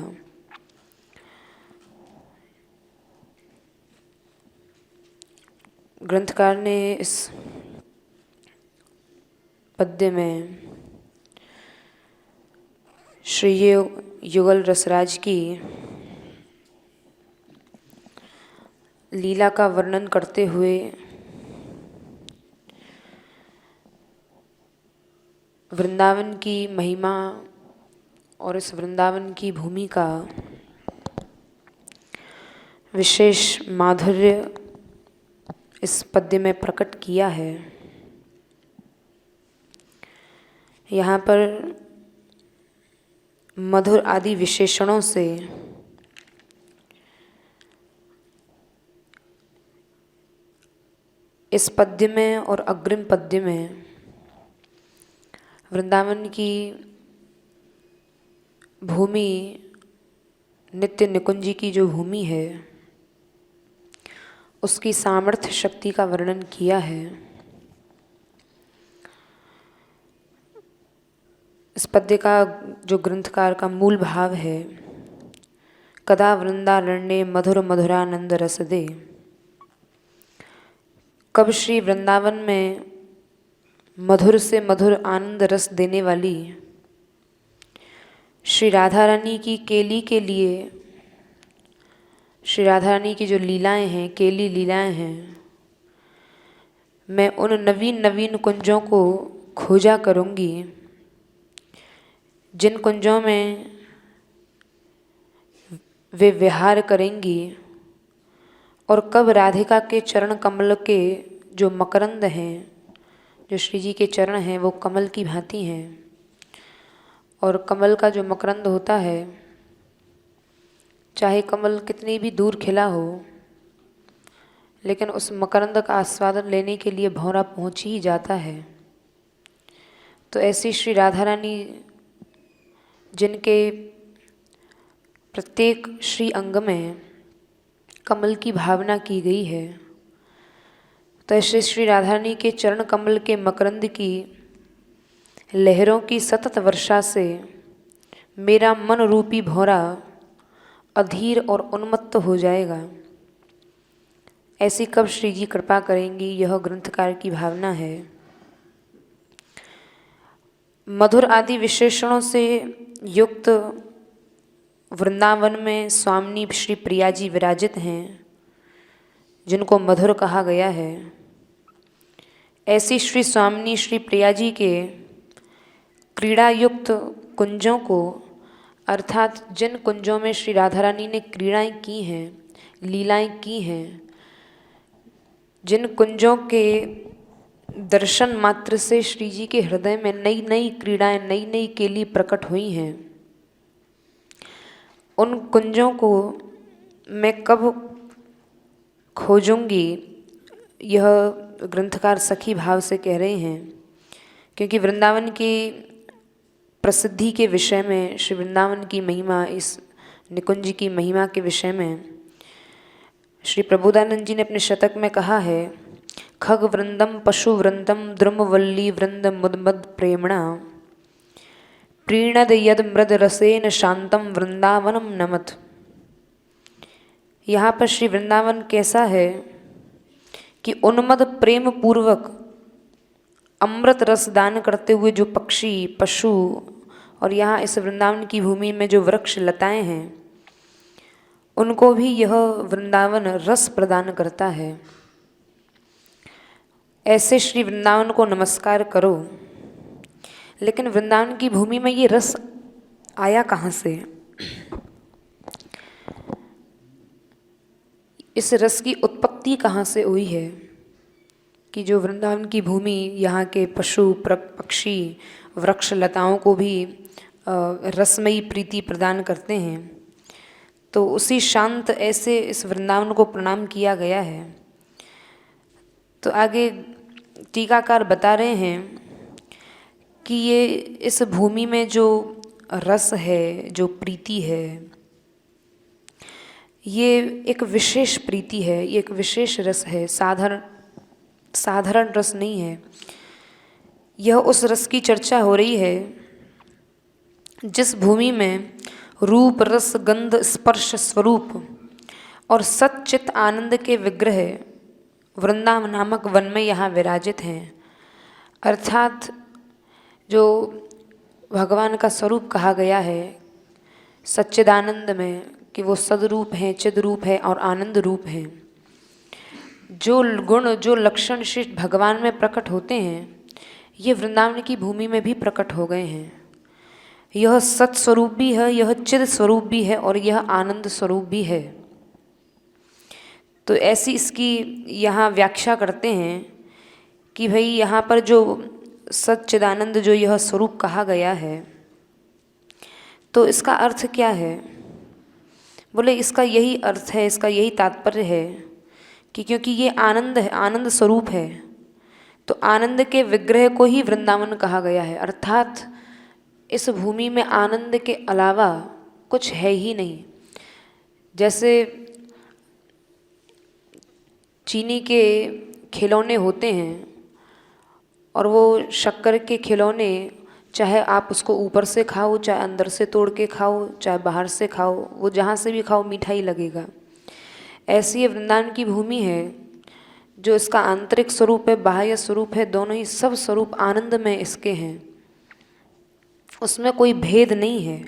ग्रंथकार ने इस पद्य में श्री युगल रसराज की लीला का वर्णन करते हुए वृंदावन की महिमा और इस वृंदावन की भूमि का विशेष माधुर्य इस पद्य में प्रकट किया है। यहाँ पर मधुर आदि विशेषणों से इस पद्य में और अग्रिम पद्य में वृंदावन की भूमि, नित्य निकुंजी की जो भूमि है, उसकी सामर्थ्य शक्ति का वर्णन किया है। इस पद्य का जो ग्रंथकार का मूल भाव है, कदा वृंदारण्ये मधुर मधुरानंद रसदे, कब श्री वृंदावन में मधुर से मधुर आनंद रस देने वाली श्री राधा रानी की केली के लिए, श्री राधा रानी की जो लीलाएं हैं, केली लीलाएं हैं, मैं उन नवीन नवीन कुंजों को खोजा करूंगी जिन कुंजों में वे विहार करेंगी। और कब राधिका के चरण कमल के जो मकरंद हैं, जो श्री जी के चरण हैं, वो कमल की भांति हैं। और कमल का जो मकरंद होता है, चाहे कमल कितनी भी दूर खिला हो, लेकिन उस मकरंद का आस्वादन लेने के लिए भौरा पहुँच ही जाता है। तो ऐसी श्री राधा रानी जिनके प्रत्येक श्री अंग में कमल की भावना की गई है, तो ऐसे श्री राधा रानी के चरण कमल के मकरंद की लहरों की सतत वर्षा से मेरा मन रूपी भौरा अधीर और उन्मत्त हो जाएगा। ऐसी कब श्री जी कृपा करेंगी, यह ग्रंथकार की भावना है। मधुर आदि विशेषणों से युक्त वृंदावन में स्वामिनी श्री प्रिया जी विराजित हैं, जिनको मधुर कहा गया है। ऐसी श्री स्वामिनी श्री प्रिया जी के क्रीड़ा युक्त कुंजों को, अर्थात जिन कुंजों में श्री राधा रानी ने क्रीड़ाएँ की हैं, लीलाएँ की हैं, जिन कुंजों के दर्शन मात्र से श्री जी के हृदय में नई नई क्रीड़ाएं, नई नई केली प्रकट हुई हैं। उन कुंजों को मैं कब खोजूंगी, यह ग्रंथकार सखी भाव से कह रहे हैं, क्योंकि वृंदावन की प्रसिद्धि के विषय में, श्री वृंदावन की महिमा, इस निकुंज की महिमा के विषय में श्री प्रबोधानंद जी ने अपने शतक में कहा है, खग वृंदम पशु वृंदम द्रुमवल्ली वृंद मुदमद प्रेमणा प्रीणद यद मृद रसेन शांतम वृंदावनम नमत। यहाँ पर श्री वृंदावन कैसा है कि उन्मद प्रेम पूर्वक अमृत रस दान करते हुए जो पक्षी, पशु और यहाँ इस वृंदावन की भूमि में जो वृक्ष लताएं हैं, उनको भी यह वृंदावन रस प्रदान करता है। ऐसे श्री वृंदावन को नमस्कार करो। लेकिन वृंदावन की भूमि में ये रस आया कहाँ से? इस रस की उत्पत्ति कहाँ से हुई है कि जो वृंदावन की भूमि, यहाँ के पशु पक्षी वृक्ष लताओं को भी रसमयी प्रीति प्रदान करते हैं। तो उसी शांत ऐसे इस वृंदावन को प्रणाम किया गया है। तो आगे टीकाकार बता रहे हैं कि ये इस भूमि में जो रस है, जो प्रीति है, ये एक विशेष प्रीति है, ये एक विशेष रस है, साधारण रस नहीं है। यह उस रस की चर्चा हो रही है जिस भूमि में रूप, रस, गंध, स्पर्श स्वरूप और सच्चित आनंद के विग्रह वृंदावन नामक वन में यहाँ विराजित हैं। अर्थात जो भगवान का स्वरूप कहा गया है सच्चिदानंद में, कि वो सदरूप हैं, चिद्रूप है और आनंद रूप हैं। जो गुण, जो लक्षण शिष्ट भगवान में प्रकट होते हैं, ये वृंदावन की भूमि में भी प्रकट हो गए हैं। यह सत स्वरूप भी है, यह चिद स्वरूप भी है और यह आनंद स्वरूप भी है। तो ऐसी इसकी यहाँ व्याख्या करते हैं कि भाई यहाँ पर जो सच्चिदानंद, जो यह स्वरूप कहा गया है, तो इसका अर्थ क्या है? बोले इसका यही अर्थ है, इसका यही तात्पर्य है कि क्योंकि ये आनंद है, आनंद स्वरूप है, तो आनंद के विग्रह को ही वृंदावन कहा गया है। अर्थात इस भूमि में आनंद के अलावा कुछ है ही नहीं। जैसे चीनी के खिलौने होते हैं और वो शक्कर के खिलौने, चाहे आप उसको ऊपर से खाओ, चाहे अंदर से तोड़ के खाओ, चाहे बाहर से खाओ, वो जहाँ से भी खाओ मीठा ही लगेगा। ऐसी ये वृंदावन की भूमि है जो इसका आंतरिक स्वरूप है, बाह्य स्वरूप है, दोनों ही सब स्वरूप आनंद में इसके हैं। उसमें कोई भेद नहीं है।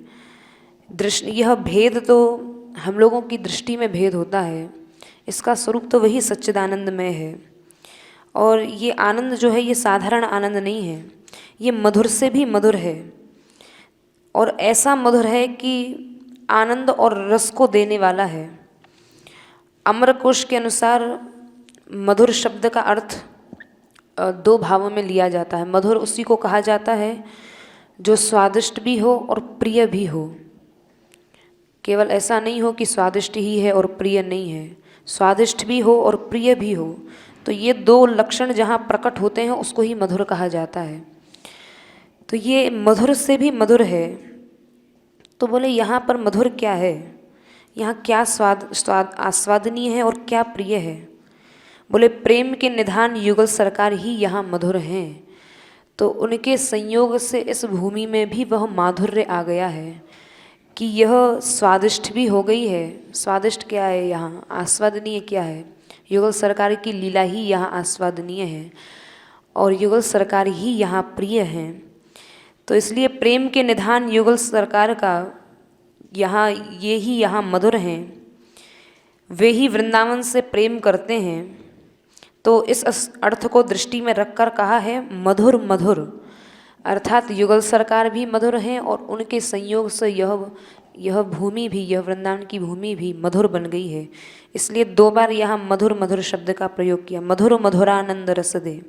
दृष्टि, यह भेद तो हम लोगों की दृष्टि में भेद होता है, इसका स्वरूप तो वही सच्चिदानंद में है। और ये आनंद जो है, ये साधारण आनंद नहीं है, ये मधुर से भी मधुर है। और ऐसा मधुर है कि आनंद और रस को देने वाला है। अमरकोश के अनुसार मधुर शब्द का अर्थ दो भावों में लिया जाता है। मधुर उसी को कहा जाता है जो स्वादिष्ट भी हो और प्रिय भी हो। केवल ऐसा नहीं हो कि स्वादिष्ट ही है और प्रिय नहीं है, स्वादिष्ट भी हो और प्रिय भी हो। तो ये दो लक्षण जहाँ प्रकट होते हैं उसको ही मधुर कहा जाता है। तो ये मधुर से भी मधुर है। तो बोले यहाँ पर मधुर क्या है, यहाँ क्या स्वाद आस्वादनीय है और क्या प्रिय है? बोले प्रेम के निधान युगल सरकार ही यहाँ मधुर हैं। तो उनके संयोग से इस भूमि में भी वह माधुर्य आ गया है कि यह स्वादिष्ट भी हो गई है। स्वादिष्ट क्या है यहाँ, आस्वादनीय क्या है? युगल सरकार की लीला ही यहाँ आस्वादनीय है और युगल सरकार ही यहाँ प्रिय हैं। तो इसलिए प्रेम के निधान युगल सरकार का यहाँ, ये ही यहाँ मधुर हैं, वे ही वृंदावन से प्रेम करते हैं। तो इस अर्थ को दृष्टि में रखकर कहा है मधुर मधुर, अर्थात युगल सरकार भी मधुर हैं और उनके संयोग से यह भूमि भी, यह वृंदावन की भूमि भी मधुर बन गई है। इसलिए दो बार यहाँ मधुर मधुर शब्द का प्रयोग किया। मधुर मधुरानंद रस दे।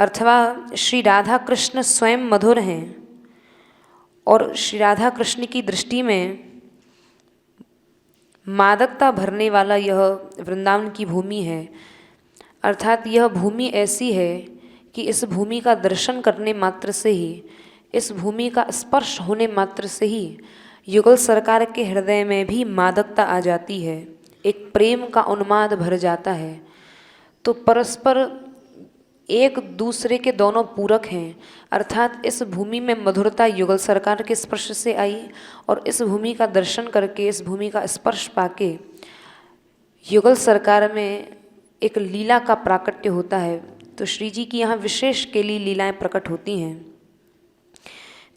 अथवा श्री राधा कृष्ण स्वयं मधुर हैं और श्री राधा कृष्ण की दृष्टि में मादकता भरने वाला यह वृंदावन की भूमि है। अर्थात यह भूमि ऐसी है कि इस भूमि का दर्शन करने मात्र से ही, इस भूमि का स्पर्श होने मात्र से ही युगल सरकार के हृदय में भी मादकता आ जाती है, एक प्रेम का उन्माद भर जाता है। तो परस्पर एक दूसरे के दोनों पूरक हैं। अर्थात इस भूमि में मधुरता युगल सरकार के स्पर्श से आई और इस भूमि का दर्शन करके, इस भूमि का स्पर्श पाके युगल सरकार में एक लीला का प्राकट्य होता है। तो श्री जी की यहाँ विशेष केली लीलाएं प्रकट होती हैं।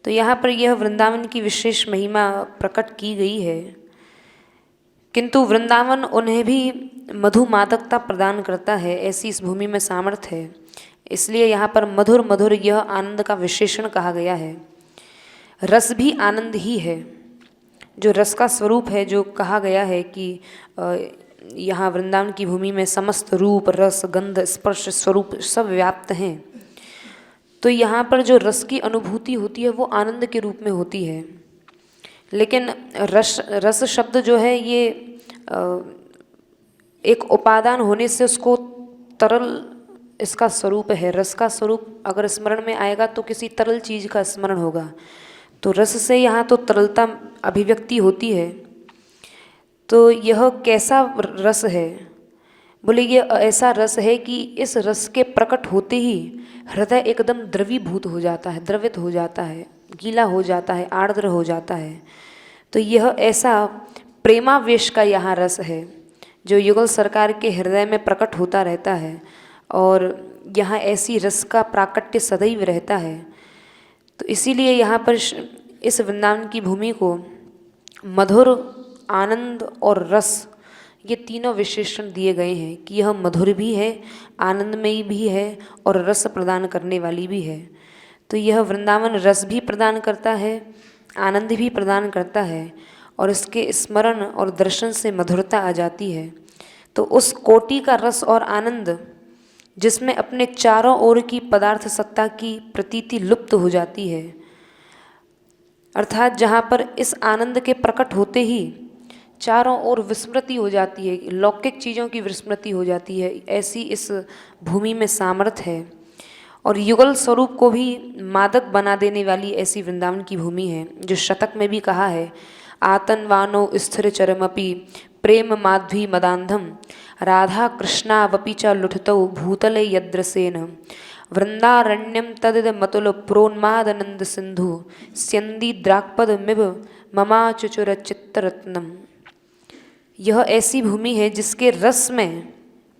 तो यहाँ पर यह वृंदावन की विशेष महिमा प्रकट की गई है। किंतु वृंदावन उन्हें भी मधु मादकता प्रदान करता है, ऐसी इस भूमि में सामर्थ्य है। इसलिए यहाँ पर मधुर मधुर यह आनंद का विशेषण कहा गया है। रस भी आनंद ही है, जो रस का स्वरूप है, जो कहा गया है कि यहाँ वृंदावन की भूमि में समस्त रूप, रस, गंध, स्पर्श स्वरूप सब व्याप्त हैं। तो यहाँ पर जो रस की अनुभूति होती है वो आनंद के रूप में होती है। लेकिन रस शब्द जो है ये एक उपादान होने से उसको तरल इसका स्वरूप है। रस का स्वरूप अगर स्मरण में आएगा तो किसी तरल चीज़ का स्मरण होगा। तो रस से यहाँ तो तरलता अभिव्यक्ति होती है। तो यह कैसा रस है? बोले ये ऐसा रस है कि इस रस के प्रकट होते ही हृदय एकदम द्रवीभूत हो जाता है, द्रवित हो जाता है, गीला हो जाता है, आर्द्र हो जाता है। तो यह ऐसा प्रेमावेश का यहाँ रस है जो युगल सरकार के हृदय में प्रकट होता रहता है और यहाँ ऐसी रस का प्राकट्य सदैव रहता है। तो इसीलिए यहाँ पर इस वृंदावन की भूमि को मधुर, आनंद और रस, ये तीनों विशेषण दिए गए हैं कि यह मधुर भी है, आनंदमयी भी है और रस प्रदान करने वाली भी है। तो यह वृंदावन रस भी प्रदान करता है, आनंद भी प्रदान करता है और इसके स्मरण और दर्शन से मधुरता आ जाती है। तो उस कोटि का रस और आनंद जिसमें अपने चारों ओर की पदार्थ सत्ता की प्रतीति लुप्त हो जाती है, अर्थात जहाँ पर इस आनंद के प्रकट होते ही चारों ओर विस्मृति हो जाती है, लौकिक चीज़ों की विस्मृति हो जाती है, ऐसी इस भूमि में सामर्थ्य है। और युगल स्वरूप को भी मादक बना देने वाली ऐसी वृंदावन की भूमि है, जो शतक में भी कहा है, आतनवानो स्थिर चरमपि प्रेम माध्वी मदांधम राधा कृष्णावपि च लुठतौ भूतले यद्रसेन वृंदारण्यम तदिद मतुल प्रोन्मादनंद सिंधु स्यंदी द्राक्पद मिभ ममा चुचुर चित्तरत्नम। यह ऐसी भूमि है जिसके रस में,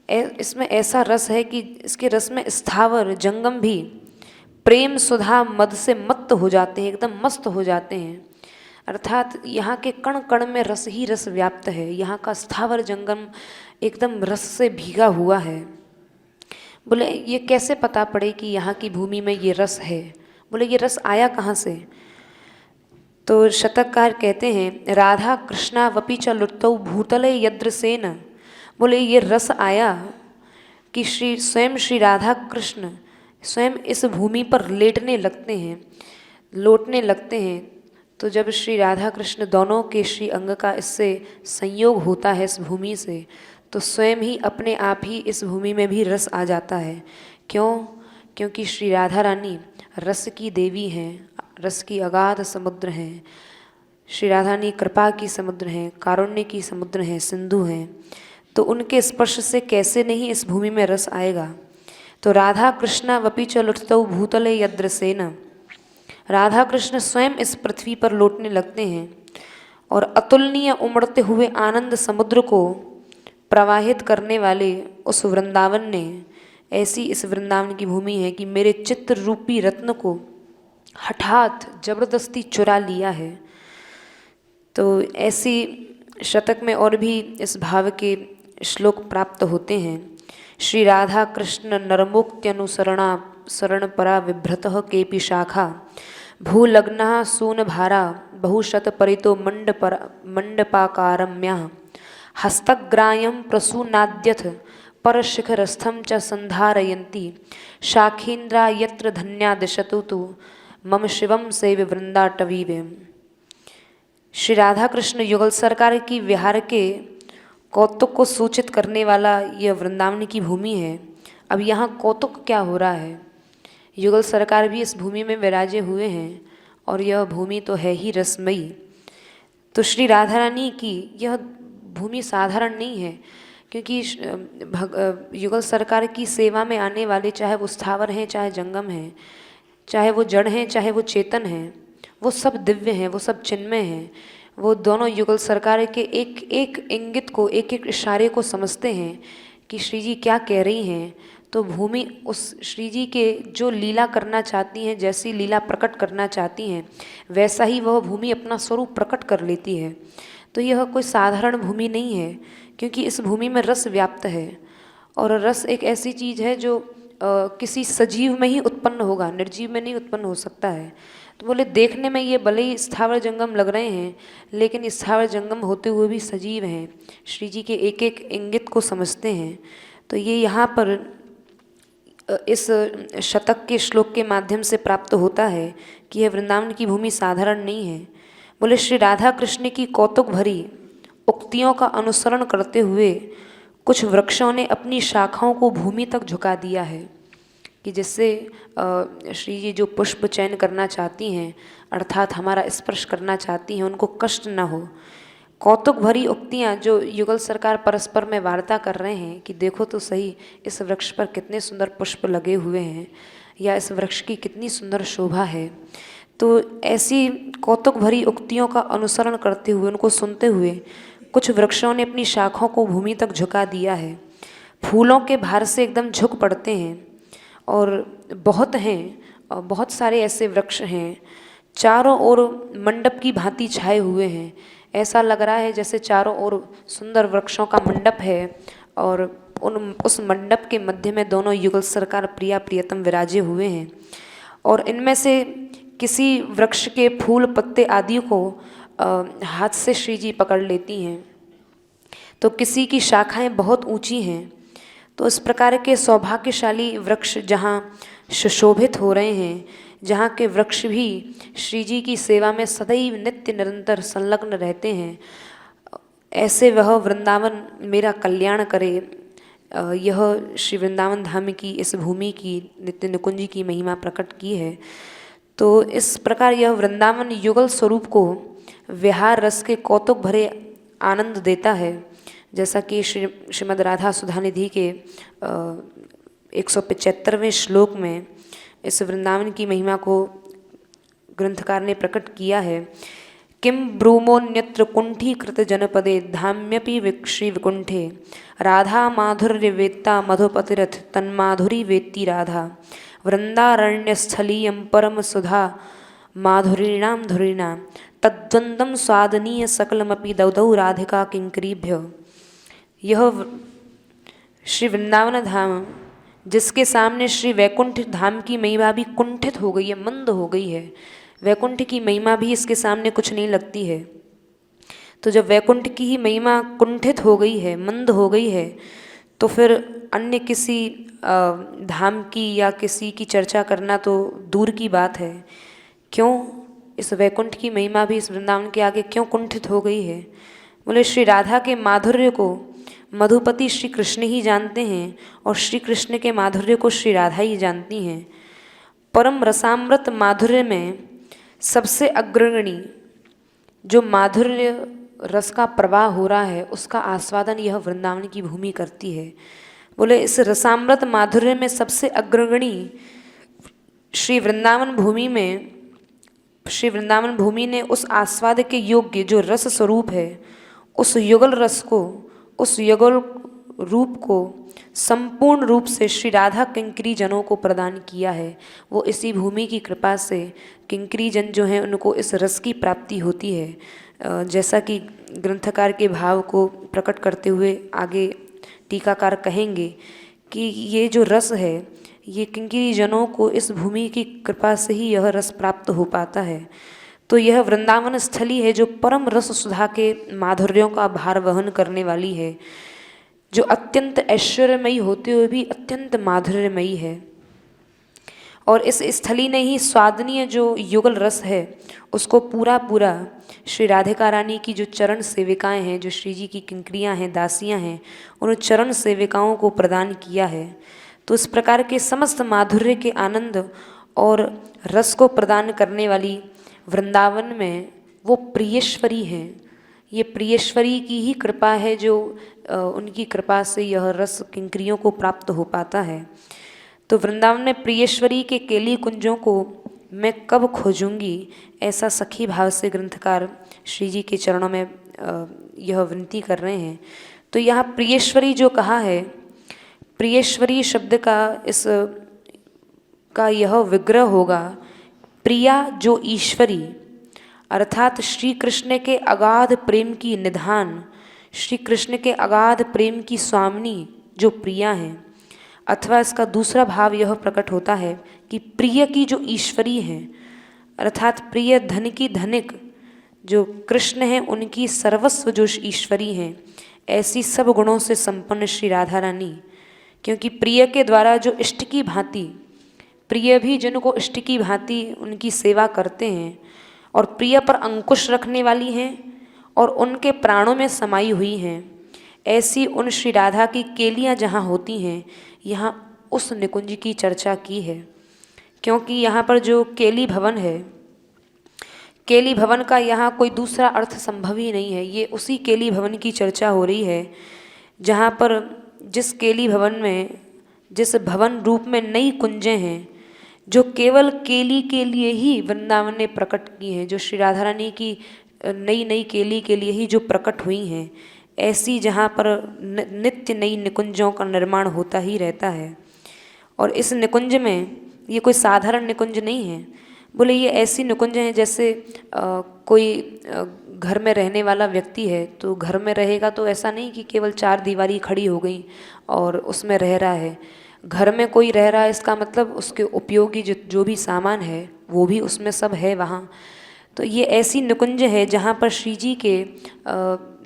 इसमें ऐसा रस है कि इसके रस में स्थावर जंगम भी प्रेम सुधा मद से मत्त हो जाते हैं, एकदम मस्त हो जाते हैं। अर्थात यहाँ के कण कण में रस ही रस व्याप्त है। यहाँ का स्थावर जंगम एकदम रस से भीगा हुआ है। बोले ये कैसे पता पड़े कि यहाँ की भूमि में ये रस है? बोले ये रस आया कहाँ से? तो शतककार कहते हैं, राधा कृष्णा वपि च लुप्तौ भूतले यद्रसेन। बोले ये रस आया कि स्वयं श्री राधा कृष्ण स्वयं इस भूमि पर लेटने लगते हैं, लौटने लगते हैं। तो जब श्री राधा कृष्ण दोनों के श्री अंग का इससे संयोग होता है इस भूमि से, तो स्वयं ही अपने आप ही इस भूमि में भी रस आ जाता है। क्यों? क्योंकि श्री राधा रानी रस की देवी हैं, रस की अगाध समुद्र हैं। श्री राधा रानी कृपा की समुद्र हैं, कारुण्य की समुद्र हैं, सिंधु हैं। तो उनके स्पर्श से कैसे नहीं इस भूमि में रस आएगा। तो राधा कृष्णा वपि च लुठतौ भूतले यद्रसेन, राधा कृष्ण स्वयं इस पृथ्वी पर लौटने लगते हैं और अतुलनीय उमड़ते हुए आनंद समुद्र को प्रवाहित करने वाले उस वृंदावन ने ऐसी इस वृंदावन की भूमि है कि मेरे चित्त रूपी रत्न को हठात जबरदस्ती चुरा लिया है। तो ऐसी शतक में और भी इस भाव के श्लोक प्राप्त होते हैं। श्री राधा कृष्ण नरमुक्त्यनुसरणा शरण परा विभ्रतः केपि शाखा भूलग्नः सूनभारा बहुशत परितो मंडपाकारम्यः हस्तग्रायं प्रसूनाद्यथ परशिखरस्थं च संधारयन्ति शाखेन्द्रा यत्र धन्या दिशतु तु मम शिवम सेव्य वृंदाटवीव्यम। श्री राधा कृष्ण युगल सरकार की विहार के कौतुक को सूचित करने वाला यह वृंदावन की भूमि है। अब यहाँ कौतुक क्या हो रहा है? युगल सरकार भी इस भूमि में विराजे हुए हैं और यह भूमि तो है ही रसमयी। तो श्री राधा रानी की यह भूमि साधारण नहीं है, क्योंकि युगल सरकार की सेवा में आने वाले, चाहे वो स्थावर हैं चाहे जंगम हैं, चाहे वो जड़ हैं चाहे वो चेतन हैं, वो सब दिव्य हैं, वो सब चिन्मय हैं। वो दोनों युगल सरकार के एक एक इंगित को, एक एक इशारे को समझते हैं कि श्री जी क्या कह रही हैं। तो भूमि उस श्री जी के जो लीला करना चाहती हैं, जैसी लीला प्रकट करना चाहती हैं, वैसा ही वह भूमि अपना स्वरूप प्रकट कर लेती है। तो यह कोई साधारण भूमि नहीं है, क्योंकि इस भूमि में रस व्याप्त है। और रस एक ऐसी चीज़ है जो किसी सजीव में ही उत्पन्न होगा, निर्जीव में नहीं उत्पन्न हो सकता है। तो बोले देखने में ये भले ही स्थावर जंगम लग रहे हैं, लेकिन स्थावर जंगम होते हुए भी सजीव हैं, श्री जी के एक एक इंगित को समझते हैं। तो ये यहाँ पर इस शतक के श्लोक के माध्यम से प्राप्त होता है कि यह वृंदावन की भूमि साधारण नहीं है। बोले श्री राधा कृष्ण की कौतुक भरी उक्तियों का अनुसरण करते हुए कुछ वृक्षों ने अपनी शाखाओं को भूमि तक झुका दिया है, कि जिससे श्री जी जो पुष्प चयन करना चाहती हैं, अर्थात हमारा स्पर्श करना चाहती हैं, उनको कष्ट न हो। कौतुक भरी उक्तियाँ जो युगल सरकार परस्पर में वार्ता कर रहे हैं कि देखो तो सही इस वृक्ष पर कितने सुंदर पुष्प लगे हुए हैं, या इस वृक्ष की कितनी सुंदर शोभा है। तो ऐसी कौतुक भरी उक्तियों का अनुसरण करते हुए, उनको सुनते हुए कुछ वृक्षों ने अपनी शाखाओं को भूमि तक झुका दिया है। फूलों के भार से एकदम झुक पड़ते हैं, और बहुत हैं, और बहुत सारे ऐसे वृक्ष हैं, चारों ओर मंडप की भांति छाए हुए हैं। ऐसा लग रहा है जैसे चारों ओर सुंदर वृक्षों का मंडप है, और उस मंडप के मध्य में दोनों युगल सरकार प्रिया प्रियतम विराजे हुए हैं। और इनमें से किसी वृक्ष के फूल पत्ते आदि को हाथ से श्री जी पकड़ लेती हैं, तो किसी की शाखाएं बहुत ऊंची हैं। तो इस प्रकार के सौभाग्यशाली वृक्ष जहाँ सुशोभित हो रहे हैं, जहाँ के वृक्ष भी श्री जी की सेवा में सदैव नित्य निरंतर संलग्न रहते हैं, ऐसे वह वृंदावन मेरा कल्याण करे। यह श्री वृंदावन धाम की इस भूमि की नित्य निकुंज की महिमा प्रकट की है। तो इस प्रकार यह वृंदावन युगल स्वरूप को विहार रस के कौतुक भरे आनंद देता है, जैसा कि श्रीमद् राधा सुधानिधि के 175वें श्लोक में इस वृंदावन की महिमा को ग्रंथकार ने प्रकट किया है। किम ब्रूमोन्यत्र कुंठीकृत जनपदे धाम्यपि श्री विकुंठे राधा माधुर्य वेत्ता मधुपतिरथ तन्माधुरी वेत्ति राधा वृंदारण्यस्थलीयं परम सुधा माधुरीणां धुरीणां तद्वंदं स्वादनीय सकलमपि दौदौ राधिका किंकरीभ्य। यह श्री वृंदावन धाम, जिसके सामने श्री वैकुंठ धाम की महिमा भी कुंठित हो गई है, मंद हो गई है, वैकुंठ की महिमा भी इसके सामने कुछ नहीं लगती है। तो जब वैकुंठ की ही महिमा कुंठित हो गई है, मंद हो गई है, तो फिर अन्य किसी धाम की या किसी की चर्चा करना तो दूर की बात है। क्यों इस वैकुंठ की महिमा भी इस वृंदावन के आगे क्यों कुंठित हो गई है? बोले श्री राधा के माधुर्य को मधुपति श्री कृष्ण ही जानते हैं, और श्री कृष्ण के माधुर्य को श्री राधा ही जानती हैं। परम रसामृत माधुर्य में सबसे अग्रणी जो माधुर्य रस का प्रवाह हो रहा है, उसका आस्वादन यह वृंदावन की भूमि करती है। बोले इस रसामृत माधुर्य में सबसे अग्रणी श्री वृंदावन भूमि में, श्री वृंदावन भूमि ने उस आस्वाद के योग्य जो रस स्वरूप है, उस युगल रस को, उस युगल रूप को संपूर्ण रूप से श्री राधा किंकरी जनों को प्रदान किया है। वो इसी भूमि की कृपा से किंकरी जन जो हैं उनको इस रस की प्राप्ति होती है। जैसा कि ग्रंथकार के भाव को प्रकट करते हुए आगे टीकाकार कहेंगे कि ये जो रस है, ये किंकरी जनों को इस भूमि की कृपा से ही यह रस प्राप्त हो पाता है। तो यह वृंदावन स्थली है जो परम रस सुधा के माधुर्यों का भार वहन करने वाली है, जो अत्यंत ऐश्वर्यमयी होते हुए भी अत्यंत माधुर्यमयी है। और इस स्थली ने ही स्वादनीय जो युगल रस है उसको पूरा पूरा श्री राधिका रानी की जो चरण सेविकाएं हैं, जो श्री जी की किंकरियां हैं, दासियां हैं, उन चरण सेविकाओं को प्रदान किया है। तो इस प्रकार के समस्त माधुर्य के आनंद और रस को प्रदान करने वाली वृंदावन में वो प्रियेश्वरी हैं। ये प्रियेश्वरी की ही कृपा है, जो उनकी कृपा से यह रस किंकरियों को प्राप्त हो पाता है। तो वृंदावन में प्रियेश्वरी के केली कुंजों को मैं कब खोजूंगी, ऐसा सखी भाव से ग्रंथकार श्री जी के चरणों में यह विनती कर रहे हैं। तो यहाँ प्रियेश्वरी जो कहा है, प्रियेश्वरी शब्द का यह विग्रह होगा प्रिया जो ईश्वरी, अर्थात श्री कृष्ण के अगाध प्रेम की निधान, श्री कृष्ण के अगाध प्रेम की स्वामिनी जो प्रिया हैं। अथवा इसका दूसरा भाव यह प्रकट होता है कि प्रिय की जो ईश्वरी हैं, अर्थात प्रिय धन की धनिक जो कृष्ण हैं, उनकी सर्वस्व जो ईश्वरी हैं, ऐसी सब गुणों से संपन्न श्री राधा रानी। क्योंकि प्रिय के द्वारा जो इष्ट की भांति, प्रिय भी जिनको इष्ट की भांति उनकी सेवा करते हैं और प्रिय पर अंकुश रखने वाली हैं और उनके प्राणों में समाई हुई हैं, ऐसी उन श्री राधा की केलियाँ जहाँ होती हैं, यहाँ उस निकुंज की चर्चा की है। क्योंकि यहाँ पर जो केली भवन है, केली भवन का यहाँ कोई दूसरा अर्थ संभव ही नहीं है। ये उसी केली भवन की चर्चा हो रही है जहाँ पर जिस केली भवन में, जिस भवन रूप में नई कुंजें हैं, जो केवल केली के लिए ही वृंदावन ने प्रकट की हैं, जो श्री राधा रानी की नई नई केली के लिए ही जो प्रकट हुई हैं, ऐसी जहाँ पर नित्य नई निकुंजों का निर्माण होता ही रहता है। और इस निकुंज में ये कोई साधारण निकुंज नहीं है। बोले ये ऐसी निकुंज हैं जैसे कोई घर में रहने वाला व्यक्ति है, तो घर में रहेगा तो ऐसा नहीं कि केवल चार दीवारी खड़ी हो गई और उसमें रह रहा है। घर में कोई रह रहा है, इसका मतलब उसके उपयोगी जो भी सामान है वो भी उसमें सब है वहाँ। तो ये ऐसी निकुंज है जहाँ पर श्री जी के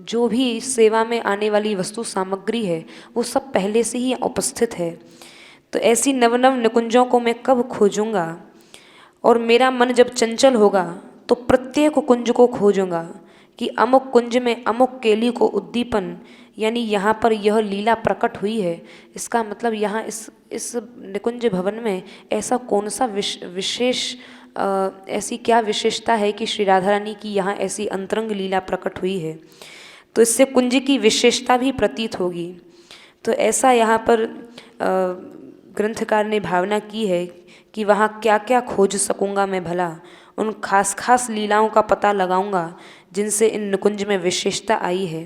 जो भी सेवा में आने वाली वस्तु सामग्री है वो सब पहले से ही उपस्थित है। तो ऐसी नव निकुंजों को मैं कब खोजूंगा, और मेरा मन जब चंचल होगा तो प्रत्येक कुंज को खोजूंगा कि अमुक कुंज में अमुक केली को उद्दीपन, यानी यहाँ पर यह लीला प्रकट हुई है। इसका मतलब यहाँ इस निकुंज भवन में ऐसा कौन सा विशेष ऐसी क्या विशेषता है कि श्री राधा रानी की यहाँ ऐसी अंतरंग लीला प्रकट हुई है। तो इससे कुंज की विशेषता भी प्रतीत होगी। तो ऐसा यहाँ पर ग्रंथकार ने भावना की है कि वहाँ क्या क्या खोज सकूँगा मैं भला, उन खास खास लीलाओं का पता लगाऊंगा जिनसे इन निकुंज में विशेषता आई है।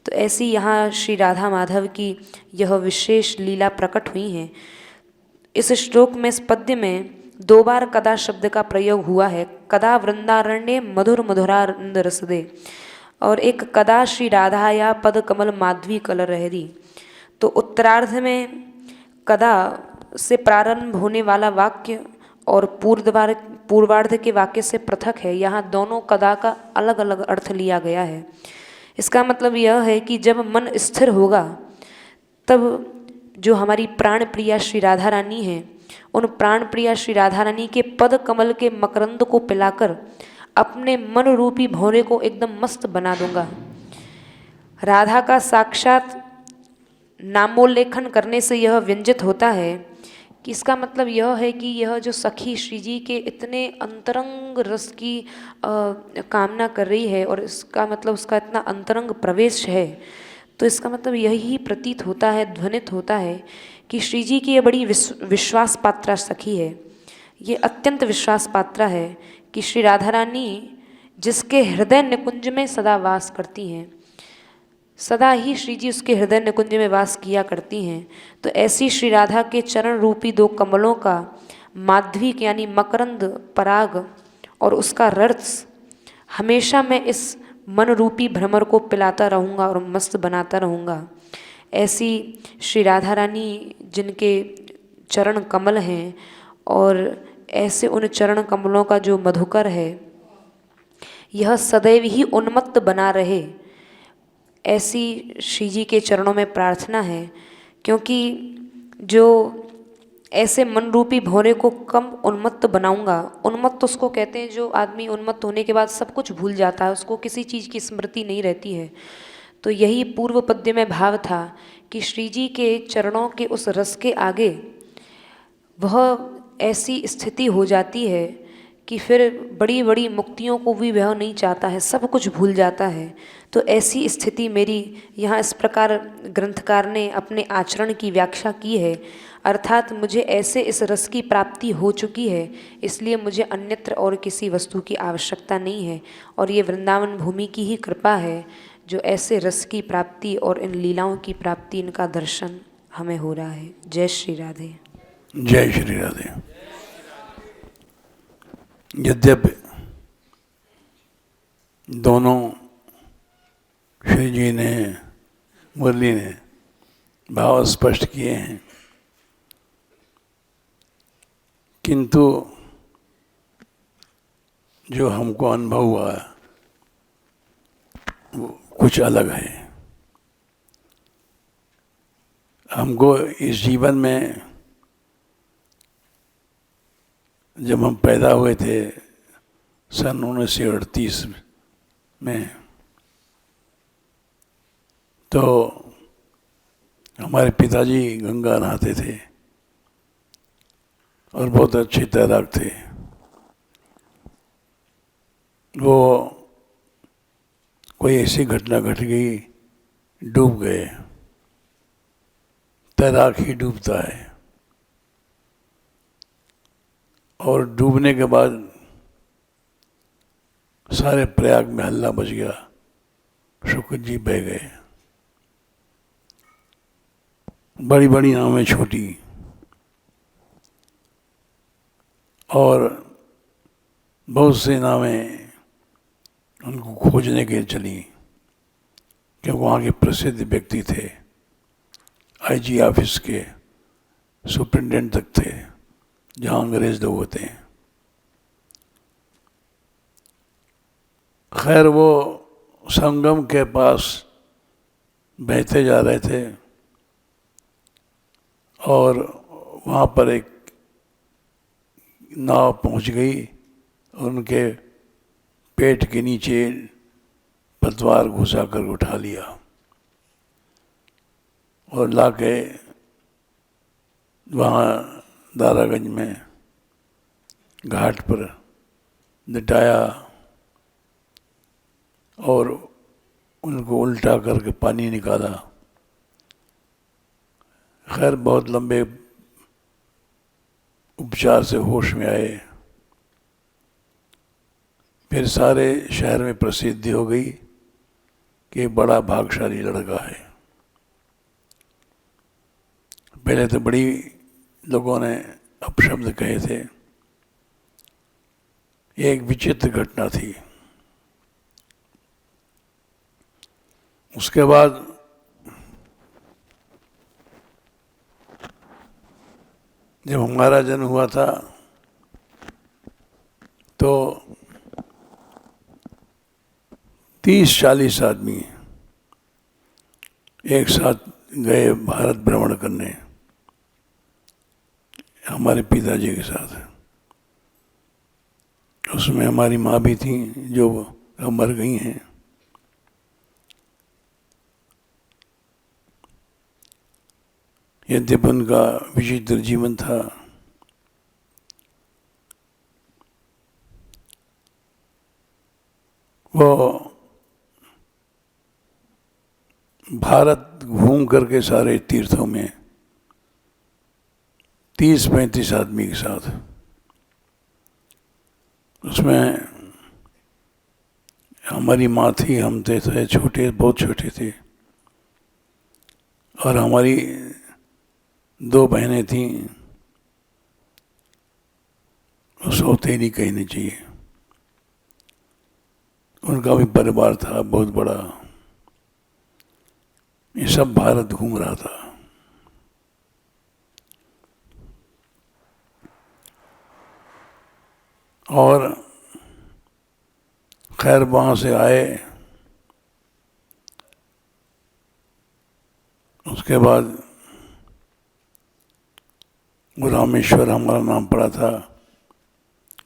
तो ऐसी यहाँ श्री राधा माधव की यह विशेष लीला प्रकट हुई है। इस श्लोक में, इस पद्य में 2 बार कदा शब्द का प्रयोग हुआ है। कदा वृंदारण्य मधुर मधुरानंद रसदे, और एक कदा श्री राधाया पद कमल माधवी कलर रहरी। तो उत्तरार्ध में कदा से प्रारंभ होने वाला वाक्य और पूर्वार्ध के वाक्य से पृथक है। यहाँ दोनों कदा का अलग अलग अर्थ लिया गया है। इसका मतलब यह है कि जब मन स्थिर होगा तब जो हमारी प्राण प्रिया श्री राधा रानी हैं, उन प्राण प्रिया श्री राधा रानी के पद कमल के मकरंद को पिलाकर अपने मन रूपी भौरे को एकदम मस्त बना दूंगा। राधा का साक्षात नामोल्लेखन करने से यह व्यंजित होता है कि इसका मतलब यह है कि यह जो सखी श्री जी के इतने अंतरंग रस की कामना कर रही है, और इसका मतलब उसका इतना अंतरंग प्रवेश है, तो इसका मतलब यही प्रतीत होता है, ध्वनित होता है कि श्री जी की ये बड़ी विश्वास पात्रा सखी है। ये अत्यंत विश्वास पात्रा है कि श्री राधा रानी जिसके हृदय निकुंज में सदा वास करती हैं, सदा ही श्री जी उसके हृदय निकुंज में वास किया करती हैं। तो ऐसी श्री राधा के चरण रूपी 2 कमलों का माधवी यानी मकरंद पराग और उसका रस हमेशा मैं इस मन रूपी भ्रमर को पिलाता रहूँगा और मस्त बनाता रहूँगा। ऐसी श्री राधा रानी जिनके चरण कमल हैं, और ऐसे उन चरण कमलों का जो मधुकर है, यह सदैव ही उन्मत्त बना रहे, ऐसी श्री जी के चरणों में प्रार्थना है, क्योंकि जो ऐसे मन रूपी भौरे को कम उन्मत्त बनाऊंगा। उन्मत्त उसको कहते हैं जो आदमी उन्मत्त होने के बाद सब कुछ भूल जाता है, उसको किसी चीज़ की स्मृति नहीं रहती है। तो यही पूर्व पद्य में भाव था कि श्री जी के चरणों के उस रस के आगे वह ऐसी स्थिति हो जाती है कि फिर बड़ी बड़ी मुक्तियों को भी वह नहीं चाहता है, सब कुछ भूल जाता है। तो ऐसी स्थिति मेरी यहाँ इस प्रकार ग्रंथकार ने अपने आचरण की व्याख्या की है, अर्थात मुझे ऐसे इस रस की प्राप्ति हो चुकी है, इसलिए मुझे अन्यत्र और किसी वस्तु की आवश्यकता नहीं है। और ये वृंदावन भूमि की ही कृपा है जो ऐसे रस की प्राप्ति और इन लीलाओं की प्राप्ति, इनका दर्शन हमें हो रहा है। जय श्री राधे। जय श्री राधे। यद्यपि दोनों श्री जी ने, मुरली ने भाव स्पष्ट किए हैं, किंतु जो हमको अनुभव हुआ वो कुछ अलग है। हमको इस जीवन में जब हम पैदा हुए थे सन 1938 में, तो हमारे पिताजी गंगा नहाते थे और बहुत अच्छे तैराक थे। वो कोई ऐसी घटना घट गई, डूब गए। तैराक ही डूबता है, और डूबने के बाद सारे प्रयाग में हल्ला मच गया, शुक्र जी बह गए। बड़ी बड़ी नावें छोटी, और बहुत सी नावें उनको खोजने के लिए चली, क्योंकि वहाँ के प्रसिद्ध व्यक्ति थे, आईजी ऑफिस के सुप्रिटेंडेंट तक थे, जहाँ अंग्रेज लोग होते हैं। खैर वो संगम के पास बहते जा रहे थे, और वहाँ पर एक नाव पहुँच गई और उनके पेट के नीचे पतवार घुसा कर उठा लिया और लाके वहाँ दारागंज में घाट पर लिटाया और उनको उल्टा करके पानी निकाला। खैर बहुत लंबे उपचार से होश में आए। फिर सारे शहर में प्रसिद्धि हो गई कि बड़ा भाग्यशाली लड़का है। पहले तो बड़ी लोगों ने अपशब्द कहे थे। एक विचित्र घटना थी। उसके बाद जब हमारा जन्म हुआ था तो 30-40 आदमी एक साथ गए भारत भ्रमण करने हमारे पिताजी के साथ। उसमें हमारी माँ भी थी जो मर गई हैं। यद्यपि उनका विचित्र जीवन था, वो भारत घूम करके सारे तीर्थों में 30-35 आदमी के साथ, उसमें हमारी माँ थी, हम थे छोटे, बहुत छोटे थे, और हमारी 2 बहनें थीं। सौतेली कहनी चाहिए। उनका भी परिवार था बहुत बड़ा। ये सब भारत घूम रहा था। और खैर वहाँ से आए उसके बाद वो रामेश्वर हमारा नाम पड़ा था,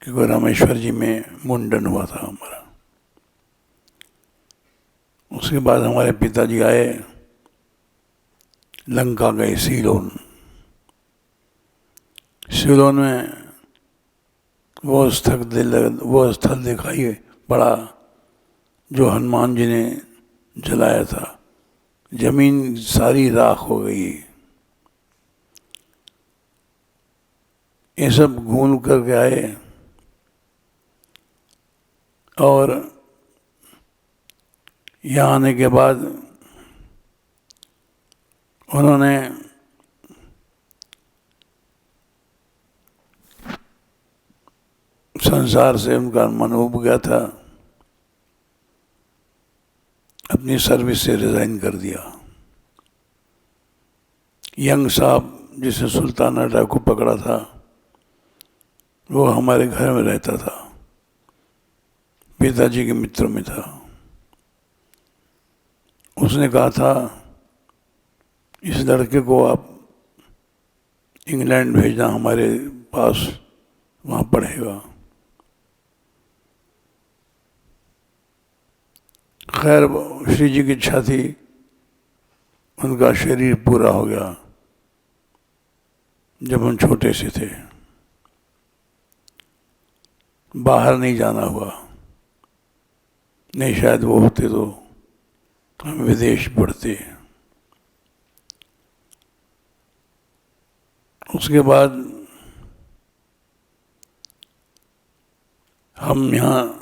क्योंकि रामेश्वर जी में मुंडन हुआ था हमारा। उसके बाद हमारे पिताजी आए, लंका गए, सीलोन। सीलोन में वो स्थल दिखाई पड़ा जो हनुमान जी ने जलाया था। जमीन सारी राख हो गई। ये सब घूम करके आए और यहाँ आने के बाद उन्होंने संसार से उनका मन उब गया था, अपनी सर्विस से रिजाइन कर दिया। यंग साहब जिसे सुल्ताना डाकू पकड़ा था, वो हमारे घर में रहता था, पिताजी के मित्रों में था। उसने कहा था इस लड़के को आप इंग्लैंड भेजना, हमारे पास वहाँ पढ़ेगा। खैर श्री जी की इच्छा थी, उनका शरीर पूरा हो गया जब हम छोटे से थे। बाहर नहीं जाना हुआ, नहीं शायद वो होते तो हम विदेश पढ़ते। उसके बाद हम यहाँ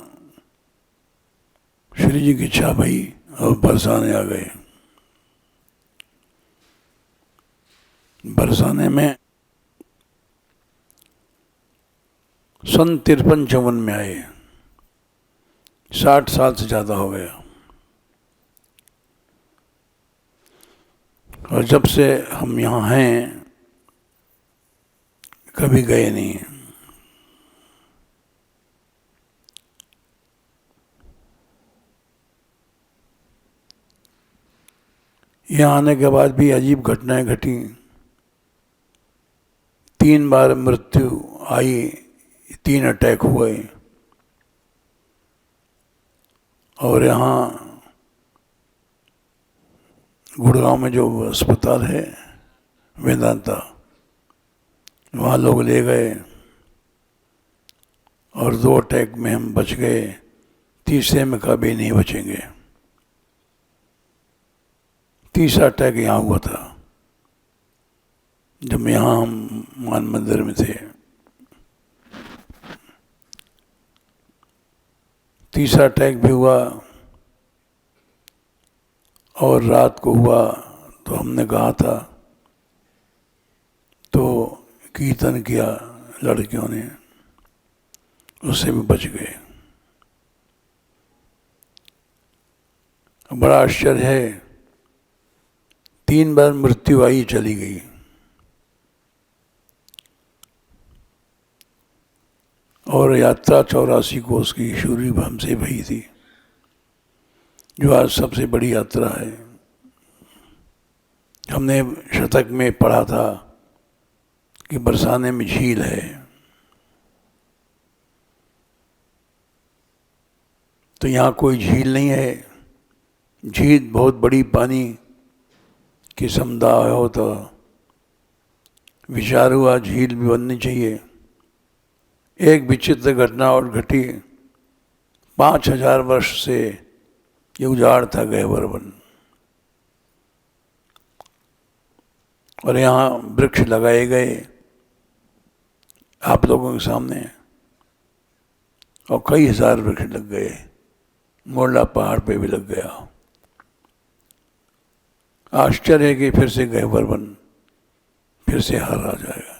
श्री जी की इच्छा भई और बरसाने आ गए। बरसाने में सन 53-54 में आए, 60 साल से ज़्यादा हो गया। और जब से हम यहाँ हैं कभी गए नहीं। यहाँ आने के बाद भी अजीब घटनाएं घटी। 3 बार मृत्यु आई, 3 अटैक हुए। और यहाँ गुड़गांव में जो अस्पताल है वेदांता, वहाँ लोग ले गए और 2 अटैक में हम बच गए, तीसरे में कभी नहीं बचेंगे। तीसरा अटैक यहाँ हुआ था जब यहाँ हम मान मंदिर में थे। तीसरा अटैक भी हुआ और रात को हुआ तो हमने कहा था, तो कीर्तन किया लड़कियों ने, उससे भी बच गए। बड़ा आश्चर्य है, 3 बार मृत्यु आई चली गई। और यात्रा 84 कोस की शुरू हमसे भई थी, जो आज सबसे बड़ी यात्रा है। हमने शतक में पढ़ा था कि बरसाने में झील है, तो यहाँ कोई झील नहीं है। झील बहुत बड़ी पानी की समुदाय हो तो विचार हुआ झील भी बननी चाहिए। एक विचित्र घटना और घटी। 5000 वर्ष से ये उजाड़ था गहवर वन, और यहाँ वृक्ष लगाए गए आप लोगों के सामने, और कई हजार वृक्ष लग गए। मोरला पहाड़ पे भी लग गया। आश्चर्य है कि फिर से गहवर वन फिर से हरा जाएगा।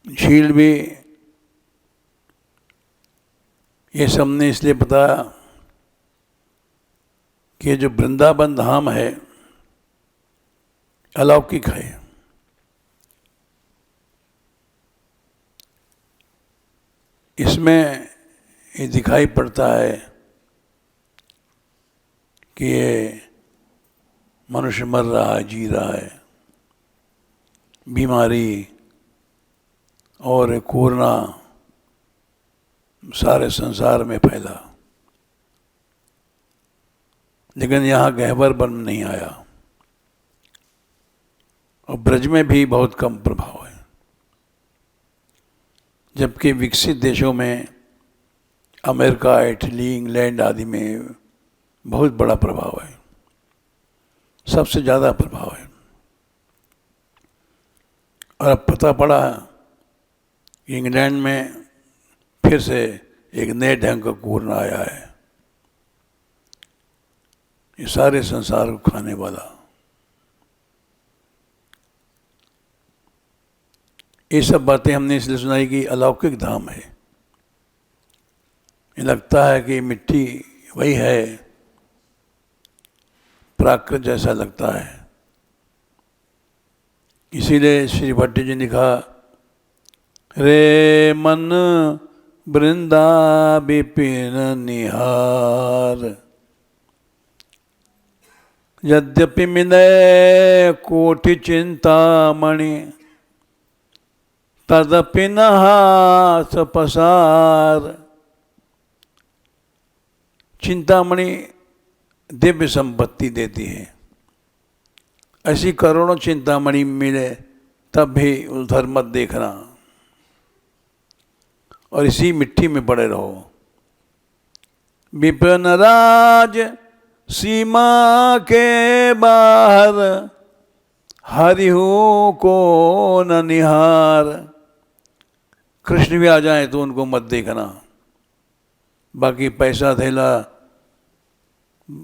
झील भी ये सबने इसलिए बताया कि जो वृंदावन धाम है अलौकिक है। इसमें ये दिखाई पड़ता है कि ये मनुष्य मर रहा है, जी रहा है, बीमारी और कोरोना सारे संसार में फैला, लेकिन यहाँ गहबर बन नहीं आया। और ब्रज में भी बहुत कम प्रभाव है, जबकि विकसित देशों में अमेरिका, इटली, इंग्लैंड आदि में बहुत बड़ा प्रभाव है, सबसे ज़्यादा प्रभाव है। और अब पता पड़ा कि इंग्लैंड में फिर से एक नए ढंग का कोरोना आया है, ये सारे संसार को खाने वाला। ये सब बातें हमने इसलिए सुनाई कि अलौकिक धाम है। ये लगता है कि मिट्टी वही है, प्राकृत जैसा लगता है। इसीलिए श्री भट्ट जी ने कहा, रे मन वृंदा विपिन निहार, यद्यपि मिलय कोटि चिंतामणि, तदपि न हास पसार। चिंतामणि दिव्य संपत्ति देती है, ऐसी करोड़ों चिंतामणि मिले तब भी उधर मत देखना और इसी मिट्टी में पड़े रहो। विपिन राज सीमा के बाहर, हरिहु को न निहार। कृष्ण भी आ जाए तो उनको मत देखना, बाकी पैसा थैला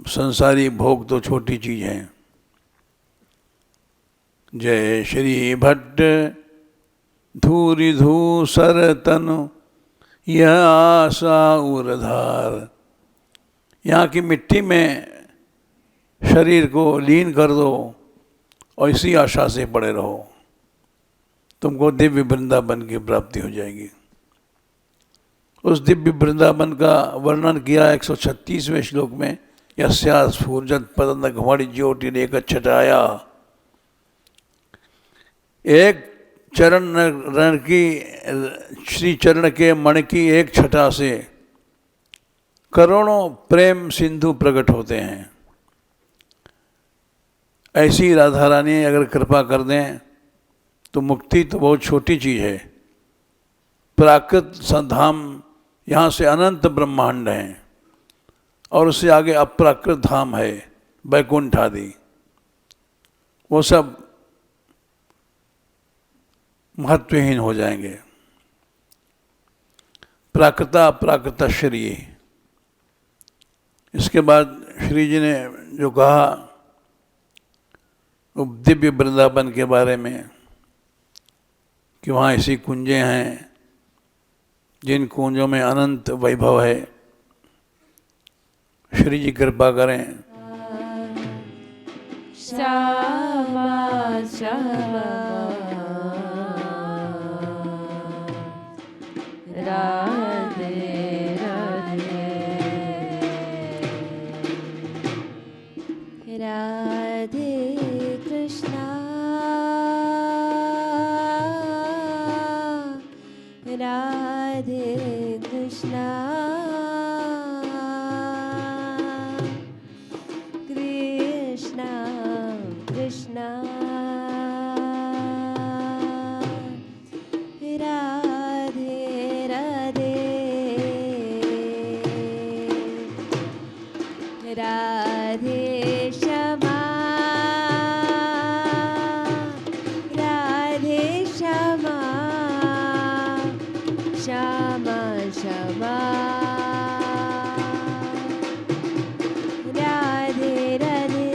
संसारी भोग तो छोटी चीज है। जय श्री भट्ट धूरि धूसर तनु, यह आशा उरधार। यहाँ की मिट्टी में शरीर को लीन कर दो और इसी आशा से पड़े रहो, तुमको दिव्य वृंदावन की प्राप्ति हो जाएगी। उस दिव्य वृंदावन का वर्णन किया 136वें श्लोक में। यस्या स्फूर्जत पतंग घमड़ी ज्योति एक छटाया। एक चरण रण की, श्री चरण के मण की एक छटा से करोड़ों प्रेम सिंधु प्रकट होते हैं। ऐसी राधा रानी अगर कृपा कर दें तो मुक्ति तो बहुत छोटी चीज़ है। प्राकृत धाम, यहाँ से अनंत ब्रह्मांड हैं और उससे आगे अप्राकृत धाम है, वैकुंठ आदि, वो सब महत्वहीन हो जाएंगे। प्राकृता प्राकृत श्री। इसके बाद श्री जी ने जो कहा दिव्य वृंदावन के बारे में कि वहाँ ऐसी कुंजें हैं जिन कुंजों में अनंत वैभव है। श्री जी कृपा करें। श्यामा श्यामा राधे राधे राधे कृष्णा राधे कृष्णा कृष्णा कृष्णा राधे राधे राधे श्यामा राधे श्यामा श्यामा श्यामा राधे राधे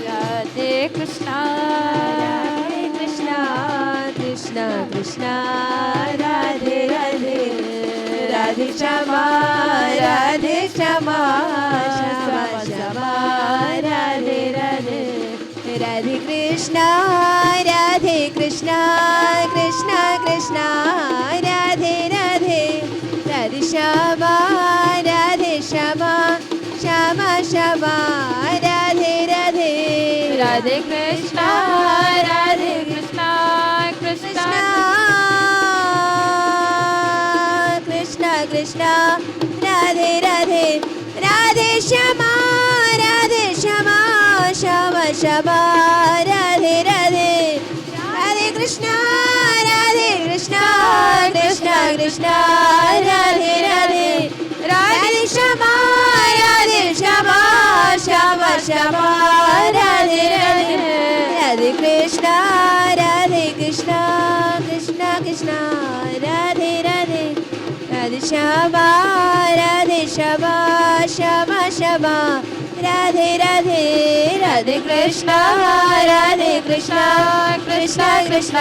राधे कृष्णा कृष्णा कृष्णा राधे राधे राधे श्यामा राधे श्यामा श्यामा श्यामा राधे राधे राधे कृष्णा कृष्णा कृष्णा राधे राधे राधे श्यामा श्यामा श्यामा राधे राधे कृष्ण कृष्ण राधे राधे राधे श्यामा श्यामा श्यामा राधे राधे राधे कृष्ण कृष्ण कृष्ण राधे राधे राधे श्यामा श्यामा श्यामा राधे राधे राधे कृष्ण कृष्ण कृष्ण राधे राधे राधे श्यामा श्यामा श्यामा राधे राधे राधे कृष्ण कृष्ण कृष्ण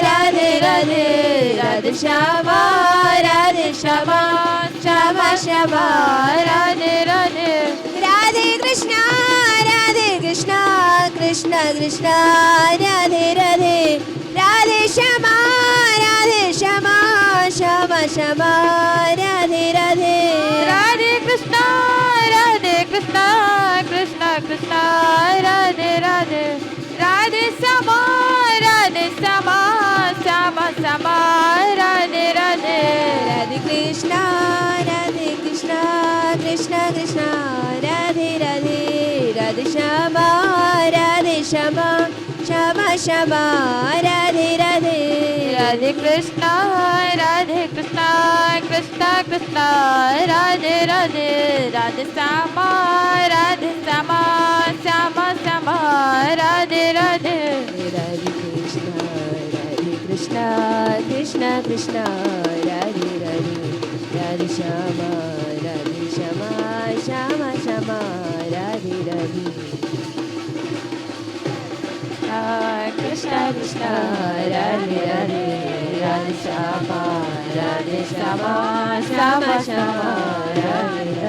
राधे राधे राधे श्यामा श्यामा श्यामा राधे राधे राधे कृष्ण कृष्ण कृष्ण राधे राधे राधे श्यामा श्यामा श्यामा राधे राधे राधे कृष्ण कृष्ण कृष्ण राधे राधे राधे श्यामा श्यामा श्यामा राधे राधे राधे कृष्ण कृष्ण कृष्ण राधे राधे राधे श्यामा श्यामा श्यामा राधे राधे राधे कृष्ण कृष्ण कृष्ण राधे राधे राधे श्यामा श्यामा श्यामा राधे राधे राधे कृष्ण कृष्ण राधे राधे राधे श्यामा श्यामा राधे राधे कृष्ण राधे राधे राधे श्यामा श्यामा श्यामा राधे राधे